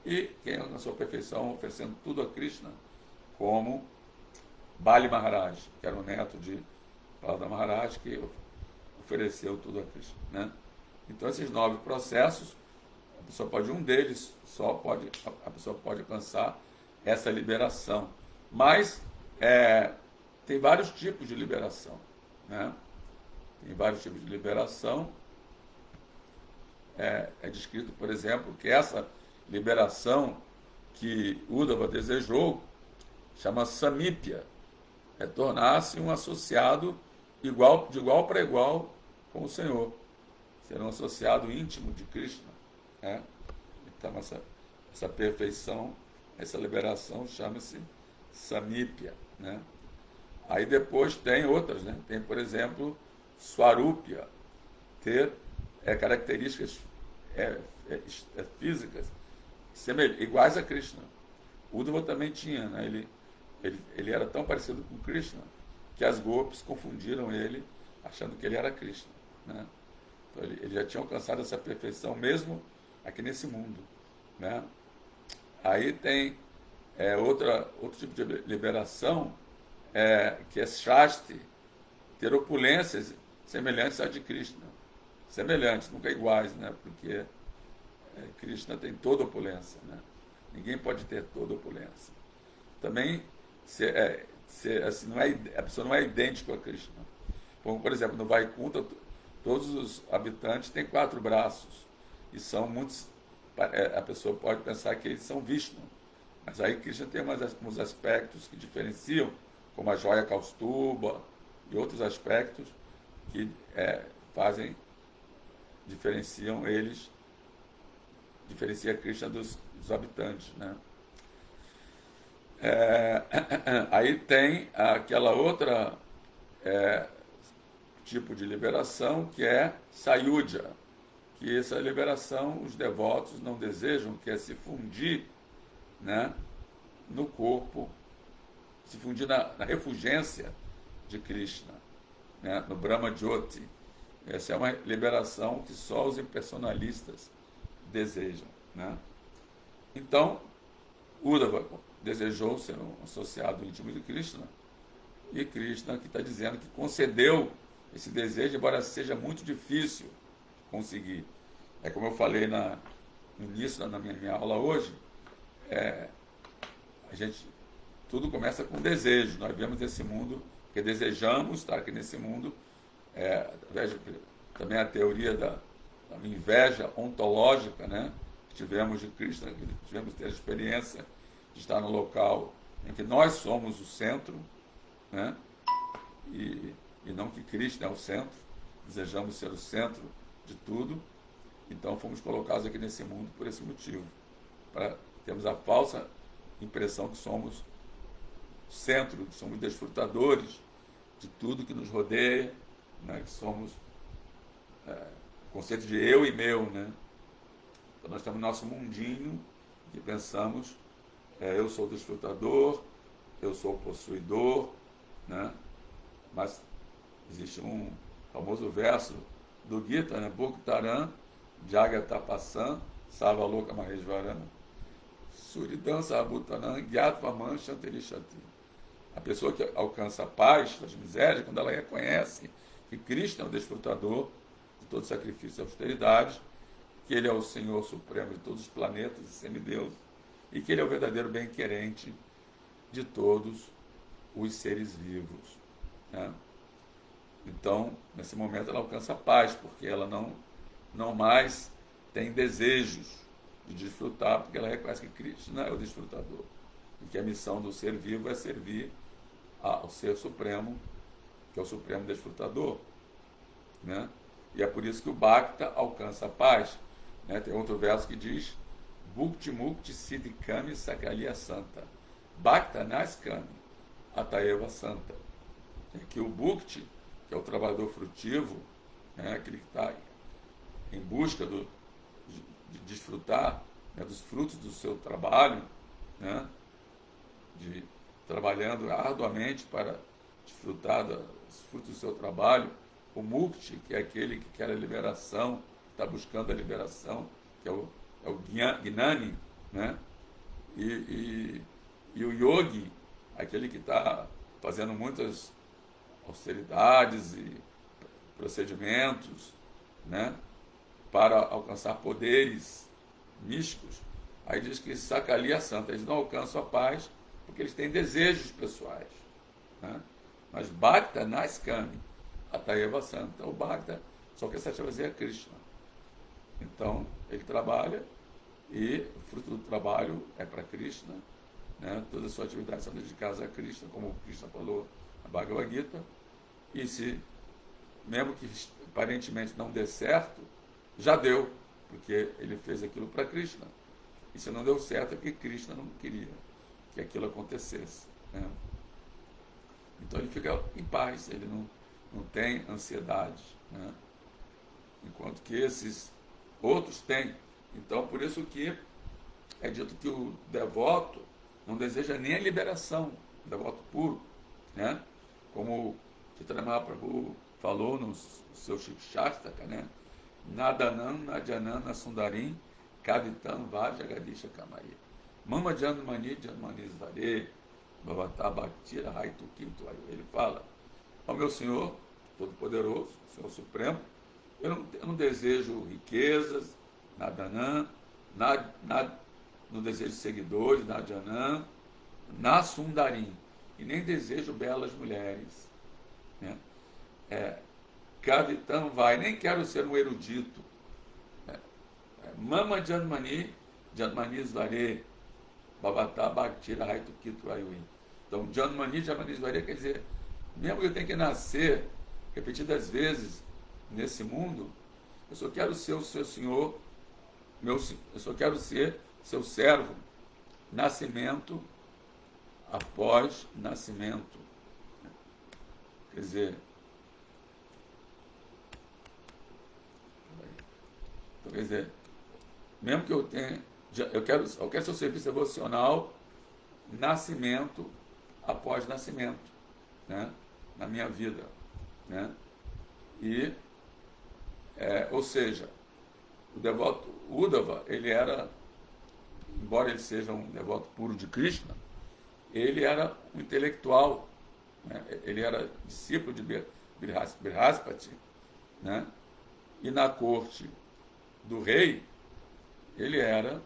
e quem alcançou a perfeição oferecendo tudo a Krishna, como Bali Maharaj, que era o neto de Prahlada Maharaj, que ofereceu tudo a Krishna, né? Então, esses 9 processos, a pessoa pode, um deles a pessoa pode alcançar essa liberação. Mas tem vários tipos de liberação, né? Tem vários tipos de liberação. É descrito, por exemplo, que essa liberação que Uddhava desejou chama Samípia, tornar-se um associado de igual para igual com o Senhor, ser um associado íntimo de Krishna, né? Então essa perfeição, essa liberação chama-se Samípia, né? Aí depois tem outras, né? Tem, por exemplo, Swarupya, ter características físicas iguais a Krishna. Uddhava também tinha, né? Ele era tão parecido com Krishna que as gopis confundiram ele achando que ele era Krishna, né? Então ele já tinha alcançado essa perfeição mesmo aqui nesse mundo, né? Aí tem outro tipo de liberação, que é Shasti, ter opulências semelhantes à de Krishna. Semelhantes, nunca iguais, né? Porque Krishna tem toda opulência, né? Ninguém pode ter toda opulência. Também assim, a pessoa não é idêntica a Krishna. Como, por exemplo, no Vaikuntha, todos os habitantes têm 4 braços e são muitos. A pessoa pode pensar que eles são Vishnu, mas aí Krishna tem uns aspectos que diferenciam, como a joia Kaustuba e outros aspectos que fazem diferencia Krishna dos habitantes, né? Aí tem aquela outra tipo de liberação que é Sayudja, que essa liberação os devotos não desejam, que é se fundir, né, no corpo, se fundir na refulgência de Krishna, né, no Brahma Jyoti. Essa é uma liberação que só os impersonalistas desejam, né? Então, Uddhava desejou ser um associado íntimo de Krishna, e Krishna que está dizendo que concedeu esse desejo, embora seja muito difícil conseguir. É como eu falei no início da minha aula hoje, tudo começa com desejo. Nós vemos esse mundo, que desejamos estar aqui nesse mundo, também a teoria da inveja ontológica, né, que tivemos de Krishna, que tivemos ter a experiência de estar no local em que nós somos o centro, né, e não que Krishna é o centro, desejamos ser o centro de tudo, então fomos colocados aqui nesse mundo por esse motivo, para termos a falsa impressão que somos centro, que somos desfrutadores de tudo que nos rodeia, né, que somos o conceito de eu e meu, né? Então nós temos nosso mundinho que pensamos, eu sou o desfrutador, eu sou o possuidor, né? Mas existe um famoso verso do Gita, né? Bhuktaram, Jagatapasam, Savaloka Maheshvarana, Suridam Sarabhutanam, Gyatvaman Chanterishati. A pessoa que alcança a paz das misérias, quando ela reconhece que Krishna é o desfrutador de todo sacrifício e austeridade, que Ele é o Senhor Supremo de todos os planetas e semideuses, e que Ele é o verdadeiro bem-querente de todos os seres vivos, né? Então, nesse momento, ela alcança a paz, porque ela não mais tem desejos de desfrutar, porque ela reconhece que Krishna é o desfrutador, e que a missão do ser vivo é servir ao Ser Supremo, que é o Supremo Desfrutador, né? E é por isso que o Bhakta alcança a paz, né? Tem outro verso que diz Bhukti Mukti Siddhikami Sakalya Santa, Bhakta Naskami Atayeva Santa. É que o Bhukti, que é o trabalhador frutivo, né? Aquele que está em busca de desfrutar, né, dos frutos do seu trabalho, né? Trabalhando arduamente para desfrutar dos frutos do seu trabalho. O Mukti, que é aquele que quer a liberação, está buscando a liberação, que é o Gnani, né? E o Yogi, aquele que está fazendo muitas austeridades e procedimentos, né, para alcançar poderes místicos. Aí diz que Sakalya Santa, eles não alcançam a paz porque eles têm desejos pessoais, né? Mas Bhakta Naskami Atayeva Santa, o Bhakta só quer satisfazer a Krishna. Então ele trabalha e o fruto do trabalho é para Krishna, né? Todas as suas atividades são dedicadas a Krishna, como o Krishna falou na Bhagavad Gita. E se, mesmo que aparentemente não dê certo, já deu, porque ele fez aquilo para Krishna. E se não deu certo é porque Krishna não queria que aquilo acontecesse, né? Então ele fica em paz, ele não tem ansiedade, né? Enquanto que esses outros têm. Então, por isso que é dito que o devoto não deseja nem a liberação, o devoto puro, né? Como Chaitanya Mahaprabhu falou no seu Shikshastaka, né? Nadanam, Nadjanam, Sundarim, Kavitam, Vajagadisha Kamaya. Mama Janmani, Janmanisvare, Bhavatá Bhaktira, Raitu Kintu. Ele fala: ó meu Senhor Todo-Poderoso, Senhor Supremo, eu não desejo riquezas, Nadanam, não desejo seguidores, Nadjanam, Nasundarim, e nem desejo belas mulheres, né? Kavitam vai, nem quero ser um erudito. Mama Janmani, Janmanisvare, Bhavatá Bhaktira Raitu Kitu Ayui. Então, Janmani, Janmanisvare quer dizer, mesmo que eu tenha que nascer repetidas vezes nesse mundo, eu só quero ser o seu senhor, eu só quero ser seu servo, nascimento após nascimento. Quer dizer, mesmo que eu tenha, eu quero ser o serviço devocional, nascimento após nascimento, né? Na minha vida, né? E, ou seja, o devoto Uddhava, ele era, embora ele seja um devoto puro de Krishna, ele era um intelectual, né? Ele era discípulo de Brihaspati, né? E na corte do rei, ele era,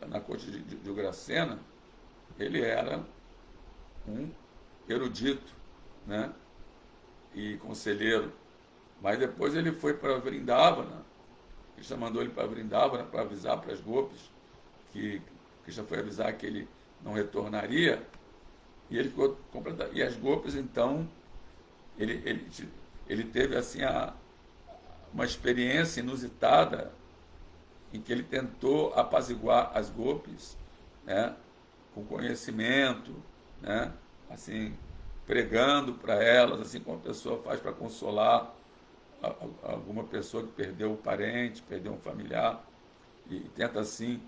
na corte de Ugrasena, ele era um erudito, né? E conselheiro. Mas depois ele foi para Vrindavana. Krishna mandou ele para Vrindavana para avisar para as gopis que Krishna foi avisar que ele não retornaria. E ele ficou completamente. E as gopis, então, ele teve assim uma experiência inusitada em que ele tentou apaziguar as gopis, né, com conhecimento, né, assim, pregando para elas, assim como a pessoa faz para consolar alguma pessoa que perdeu um parente, perdeu um familiar, e tenta assim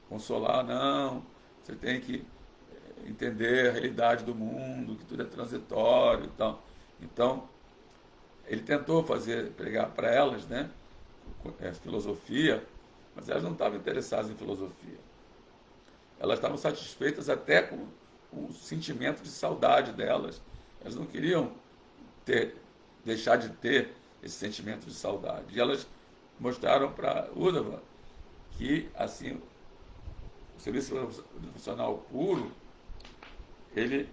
consolar. Não, você tem que entender a realidade do mundo, que tudo é transitório e tal. Então, ele tentou pregar para elas, né, filosofia, mas elas não estavam interessadas em filosofia. Elas estavam satisfeitas até com o sentimento de saudade delas. Elas não queriam deixar de ter esse sentimento de saudade. E elas mostraram para Uddhava que, assim, o serviço devocional puro, ele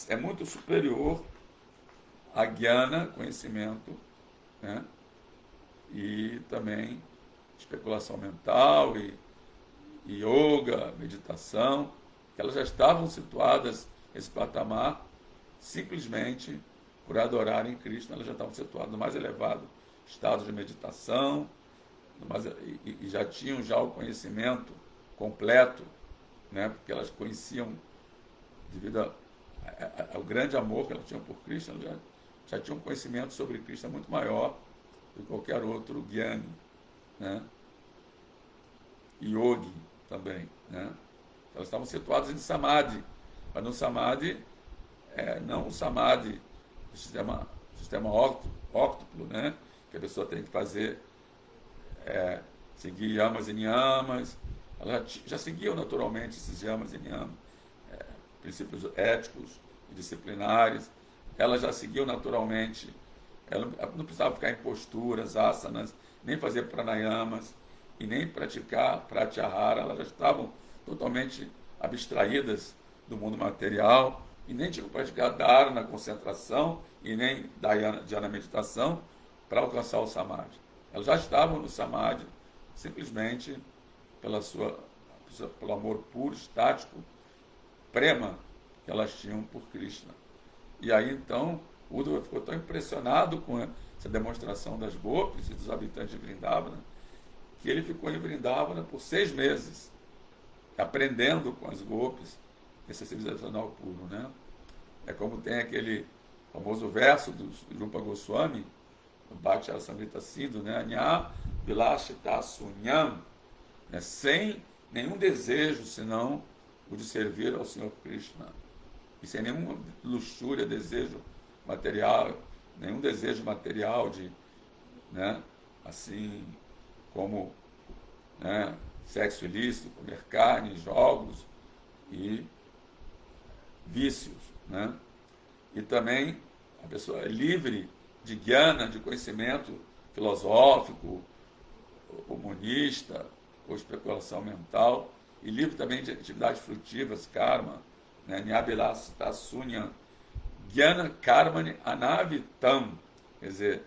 é muito superior a Jnana, conhecimento, né? E também especulação mental e yoga, meditação, que elas já estavam situadas nesse patamar simplesmente por adorarem Krishna. Elas já estavam situadas no mais elevado estado de meditação, e já tinham já o conhecimento completo, né? Porque elas conheciam, devido ao grande amor que elas tinham por Krishna, já tinham um conhecimento sobre Krishna muito maior do que qualquer outro Gyani, né? Yogi também, né? Elas estavam situadas em Samadhi, mas no Samadhi, não o Samadhi do sistema óctuplo, né? Que a pessoa tem que fazer, seguir yamas e niyamas. Elas já seguiam naturalmente esses yamas e niyamas, princípios éticos e disciplinares. Elas já seguiam naturalmente, ela não precisava ficar em posturas, asanas, nem fazer pranayamas e nem praticar pratyahara. Elas já estavam totalmente abstraídas do mundo material e nem tinham que praticar dharana, concentração, e nem dhyana, meditação, para alcançar o samadhi. Elas já estavam no samadhi simplesmente pelo amor puro, estático, prema, que elas tinham por Krishna. E aí então Uddhava ficou tão impressionado com essa demonstração das gopis e dos habitantes de Vrindavana, que ele ficou em Vrindavana por 6 meses, aprendendo com as gopis esse civilizacional puro, né? É como tem aquele famoso verso do Rupa Goswami, no Bhakti Rasamrita Sindhu, né? Nya Vilashita Sunyam, né? Sem nenhum desejo senão o de servir ao Senhor Krishna, e sem nenhuma luxúria, desejo material, nenhum desejo material de, né, assim como, né, sexo ilícito, comer carne, jogos e vícios, né? E também a pessoa é livre de jnana, de conhecimento filosófico, humanista ou especulação mental, e livre também de atividades frutivas, karma, né? Nyabilasita sunya jnana karmani anavitam, quer dizer,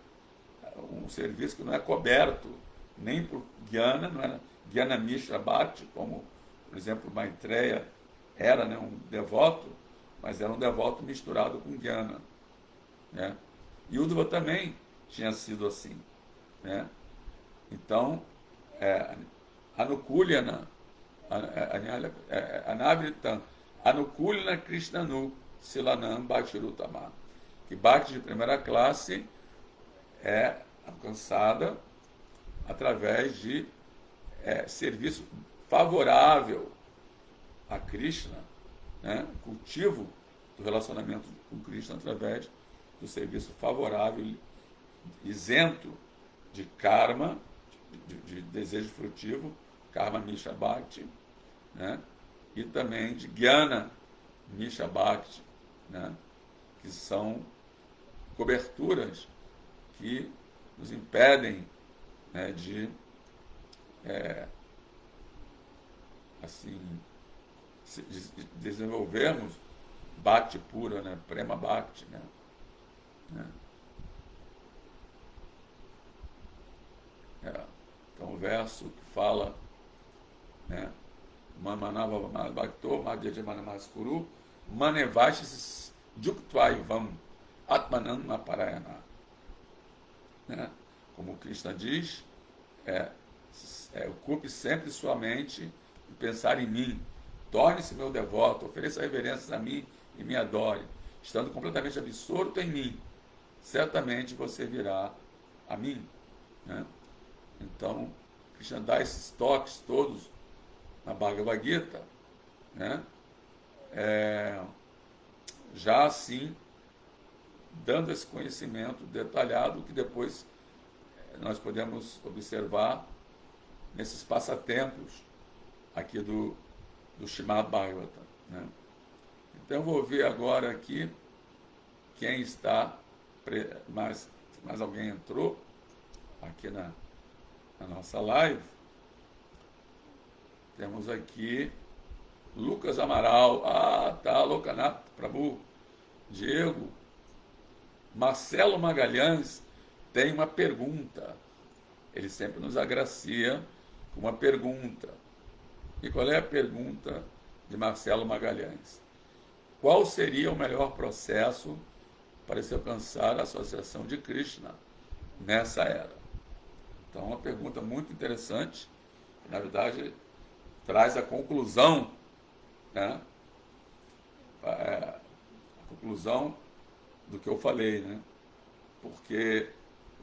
um serviço que não é coberto nem por jnana, não é jnana mishra bhakti, como, por exemplo, Maitreya era, né, um devoto, mas era um devoto misturado com jnana, né? E Uddhava também tinha sido assim. né? Então, Anukulana, Anavritam, Anukulana Krishnanu, Silanam Bhaktirutama, que Bhakti de primeira classe é alcançada através de serviço favorável a Krishna, né? Cultivo do relacionamento com Krishna através do serviço favorável, isento de karma, de desejo frutivo, karma misha bhakti, né? E também de jnana misha bhakti, né? Que são coberturas que nos impedem, né, de desenvolvermos bhakti pura, né? Prema bhakti, né? Então o verso que fala, né? Mamanava bhakto madhyajamanaskuru manevashis juktvaivam atmanan naparayana, né? Como Krishna diz, ocupe sempre sua mente em pensar em mim, torne-se meu devoto, ofereça reverências a mim e me adore, estando completamente absorto em mim, certamente você virá a mim, né? Então, Krishna dá esses toques todos na Bhagavad Gita, né? Já assim, dando esse conhecimento detalhado que depois nós podemos observar nesses passatempos aqui do Śrīmad Bhagavatam, né? Então eu vou ver agora aqui quem está, mais alguém entrou aqui na nossa live. Temos aqui Lucas Amaral, Lokanath Prabhu, Diego, Marcelo Magalhães tem uma pergunta. Ele sempre nos agracia com uma pergunta. E qual é a pergunta de Marcelo Magalhães? Qual seria o melhor processo para se alcançar a associação de Krishna nessa era? Então, uma pergunta muito interessante, que, na verdade, traz a conclusão, né? A conclusão do que eu falei, né? Porque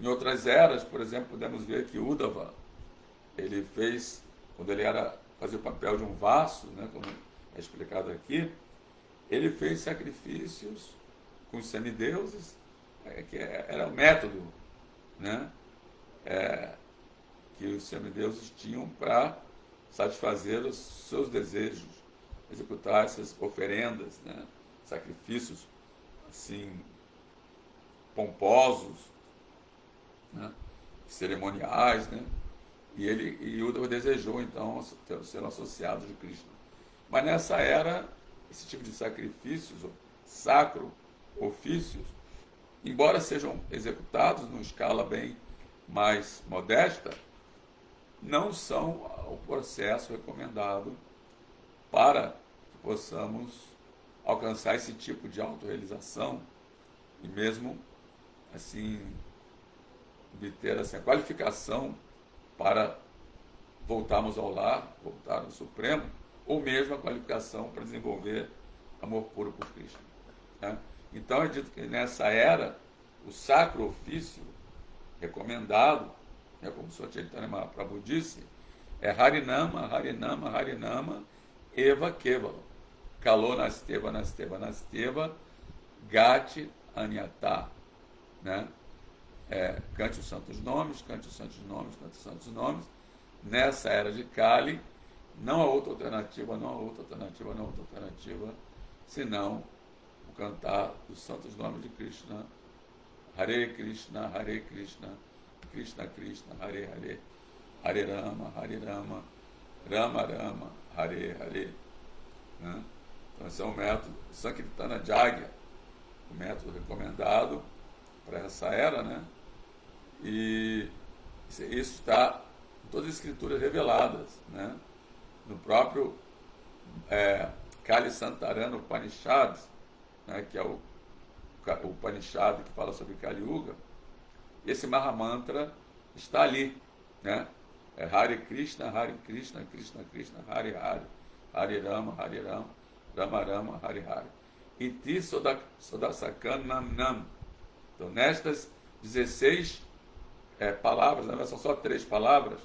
em outras eras, por exemplo, podemos ver que Uddhava, ele fez, quando ele fazia o papel de um vaso, né, como é explicado aqui, ele fez sacrifícios com os semideuses, que era o método, né, que os semideuses tinham para satisfazer os seus desejos, executar essas oferendas, né, sacrifícios assim pomposos, né, cerimoniais, né, e Uddhava desejou então ser associado de Krishna. Mas nessa era, esse tipo de sacrifícios, sacro, ofícios, embora sejam executados numa escala bem mais modesta, não são o processo recomendado para que possamos alcançar esse tipo de autorrealização e mesmo assim obter assim, a qualificação para voltarmos ao lar, voltar ao Supremo, ou mesmo a qualificação para desenvolver amor puro por Cristo, né? Então é dito que nessa era o sacro ofício recomendado, como o Sr. Chaitanya Mahaprabhu disse, é Harinama, Harinama, Harinama, Eva Kevala, Kalo Nasteva, Nasteva, Nasteva, Gati Anyata, né? Cante os santos nomes, cante os santos nomes, cante os santos nomes. Nessa era de Kali, não há outra alternativa, não há outra alternativa, não há outra alternativa, senão o cantar os santos nomes de Krishna, Hare Krishna, Hare Krishna, Krishna Krishna, Hare Hare, Hare Rama, Hare Rama, Rama Rama, Hare Hare, né? Então esse é o método Sankirtana Jagya, o método recomendado para essa era, né? E isso está em todas as escrituras reveladas, né? No próprio Kali Santarana Upanishad, né? Que é o Upanishad que fala sobre Kali Yuga. Esse Mahamantra está ali, né? É Hare Krishna, Krishna Krishna, Hare Hare, Hare Rama, Rama Rama, Hare Hare. Iti Sodasakam Nam Nam. Então, nestas 16 palavras, né? São só 3 palavras,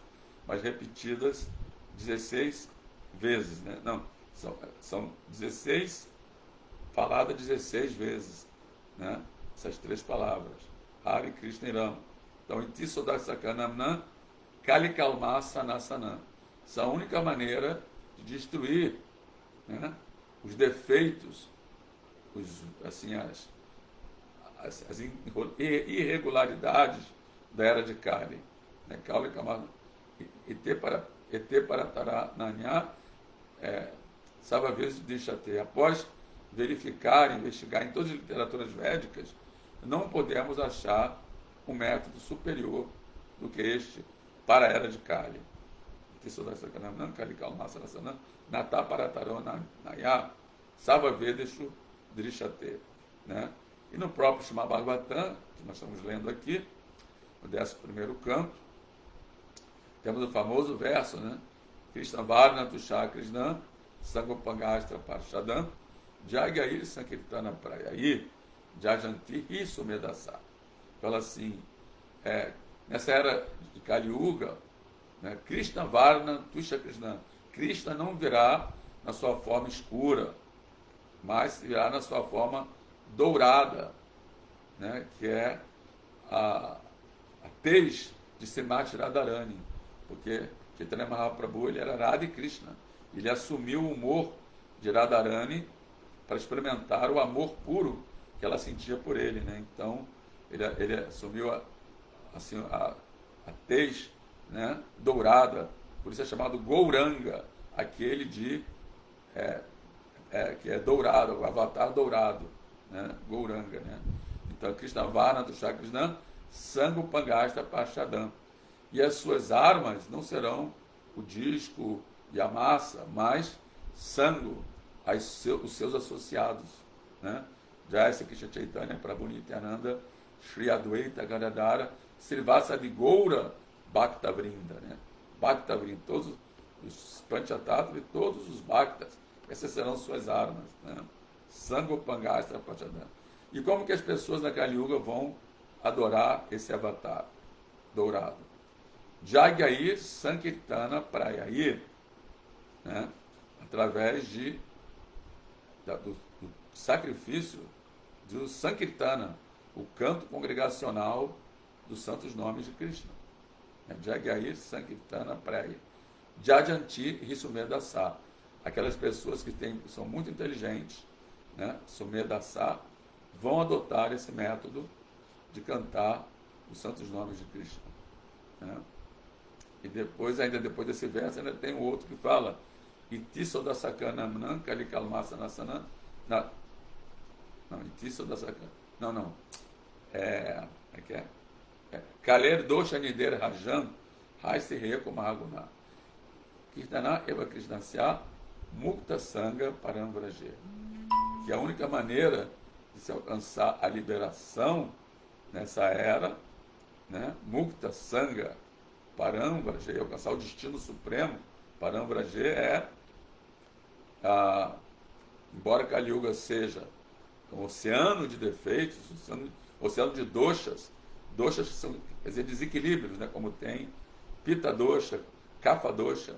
mas repetidas 16 vezes, né? Não, são 16 faladas 16 vezes, né? Essas 3 palavras, Hare Krishna e Rama. Então, Iti Sodasakam Nam Nam, Kalikalma Sanasanam. Essa é a única maneira de destruir, né, os defeitos, as irregularidades da era de Kali. Né? Kalikalma Ete para Nanya Savavesu Dishate. Após verificar, investigar em todas as literaturas védicas, não podemos achar um método superior do que este para a era de Kali. Natá Paratarão Naya Savavedeshu Drishate. Né? E no próprio Srimad Bhagavatam, que nós estamos lendo aqui, no 11º canto, temos o famoso verso, né? Krishna Varna Tusha Krishna Sangopangastra Parshadam Jagair Sankirtana Prayayi Jajanti Hisumedasa. Fala assim, nessa era de Kali Yuga, né, Krishna Varna Tusha Krishna. Krishna não virá na sua forma escura, mas virá na sua forma dourada, né, que é a tez de Srimati Radharani, porque Chaitanya Mahaprabhu ele era Radha e Krishna. Ele assumiu o humor de Radharani para experimentar o amor puro que ela sentia por ele, né? Então ele assumiu a tez, né, dourada, por isso é chamado Gouranga, aquele que é dourado, o avatar dourado, né? Gouranga, né? Então Krishna Varna Tusha Krishna Sangupangasta Parshadam. E as suas armas não serão o disco e a massa, mas sangue, os seus associados, né? Jai Krishna Chaitanya Prabhu Nityananda Shri Advaita Gadadara Srivasa de Goura Bhakta Vrinda, né? Bhakta Vrinda, todos os Panchatattva e todos os Bhaktas, essas serão suas armas, né? Sangopangastra Pachadam. E como que as pessoas na Kali Yuga vão adorar esse avatar dourado? Jagair Sankirtana Prayair, né? Através do sacrifício do Sankirtana, o canto congregacional dos santos nomes de Krishna. Jagair Sankirtana Prayair. Jajanti Risumedasa. Aquelas pessoas que são muito inteligentes, né? Sumedasa, vão adotar esse método de cantar os santos nomes de Krishna. Né? E depois desse verso, ainda tem um outro que fala Iti Sodasakanam Kalikalmasanasanam. Não, Iti Sodasakanam. Não. Kaler Dosha Nider Rajan Haisi Reko Mahaguna. Kirtana Eva Krishnasya Mukta Sangha Paramvraje. Que a única maneira de se alcançar a liberação nessa era, né? Mukta Sangha Paramvraje, alcançar o destino supremo. Paramvraje embora Kali Yuga seja um oceano de defeitos, oceano de doshas são, quer dizer, desequilíbrios, né? Como tem Pitta dosha, Kapha dosha,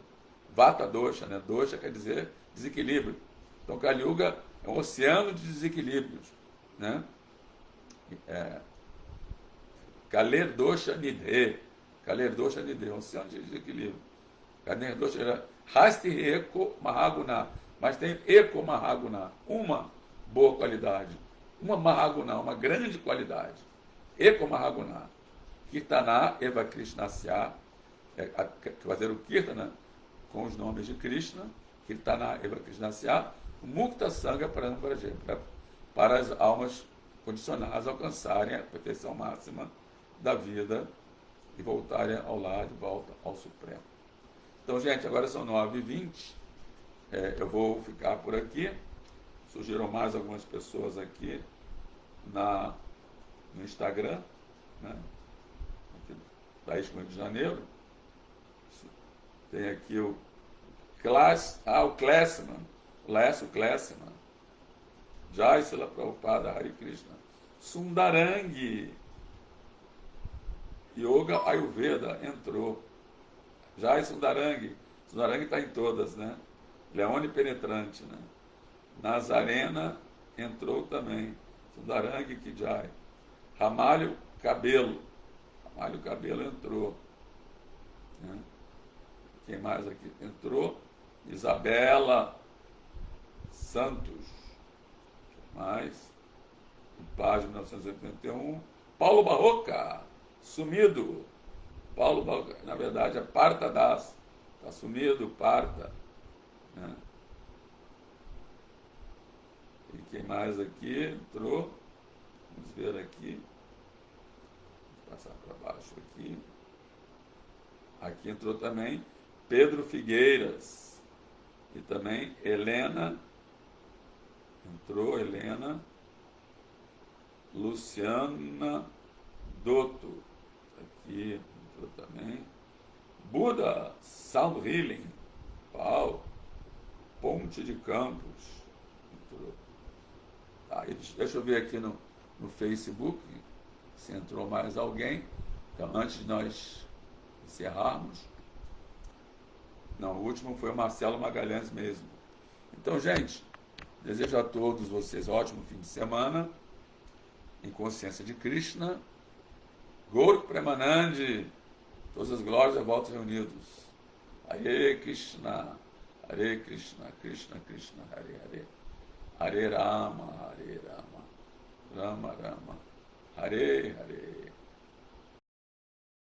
Vata dosha, né? Dosha quer dizer desequilíbrio. Então Kali Yuga é um oceano de desequilíbrios, né? Kaler dosha nidhe, um oceano de desequilíbrio. Kaler dosha era Hasti Eko Mahaguna, mas tem Eko Mahaguna, uma boa qualidade, uma Mahaguna, uma grande qualidade. Eko Mahaguna. Kirtana Eva Krishnasya, fazer o Kirtana com os nomes de Krishna, Kirtana Eva Krishnasya, Mukta Sangha Paramvraje, para as almas condicionadas alcançarem a perfeição máxima da vida e voltarem ao lar, de volta ao Supremo. Então, gente, agora são 9h20, eu vou ficar por aqui. Surgiram mais algumas pessoas aqui no Instagram, né? Thaís com Rio de Janeiro. Tem aqui o Klessman, o Klessman, Jai Srila Prabhupada, Hare Krishna, Sundarangi, Yoga Ayurveda entrou. Jai Sundarangi, Sundarangi está em todas, né? Ele é onipenetrante, né? Nazarena entrou também, Sundarangi Kijai. Ramalho Cabelo entrou, né? Quem mais aqui entrou? Isabela Santos. Mais. Página 1981. Paulo Barroca. Sumido. Paulo Barroca. Na verdade é Parta Das. Está sumido, Parta. Né? E quem mais aqui entrou? Vamos ver aqui. Vou passar para baixo aqui. Aqui entrou também Pedro Figueiras. E também Helena. Entrou Helena. Luciana Dotto. Aqui entrou também. Buda Sound Healing. Paulo. Ponte de Campos. Entrou. Tá, deixa eu ver aqui no Facebook se entrou mais alguém. Então, antes de nós encerrarmos. Não, o último foi o Marcelo Magalhães mesmo. Então, gente, desejo a todos vocês um ótimo fim de semana, em consciência de Krishna, Gaur Premanande, todas as glórias e votos reunidos. Hare Krishna, Krishna Krishna, Hare Hare, Hare Rama, Rama Rama, Hare Hare.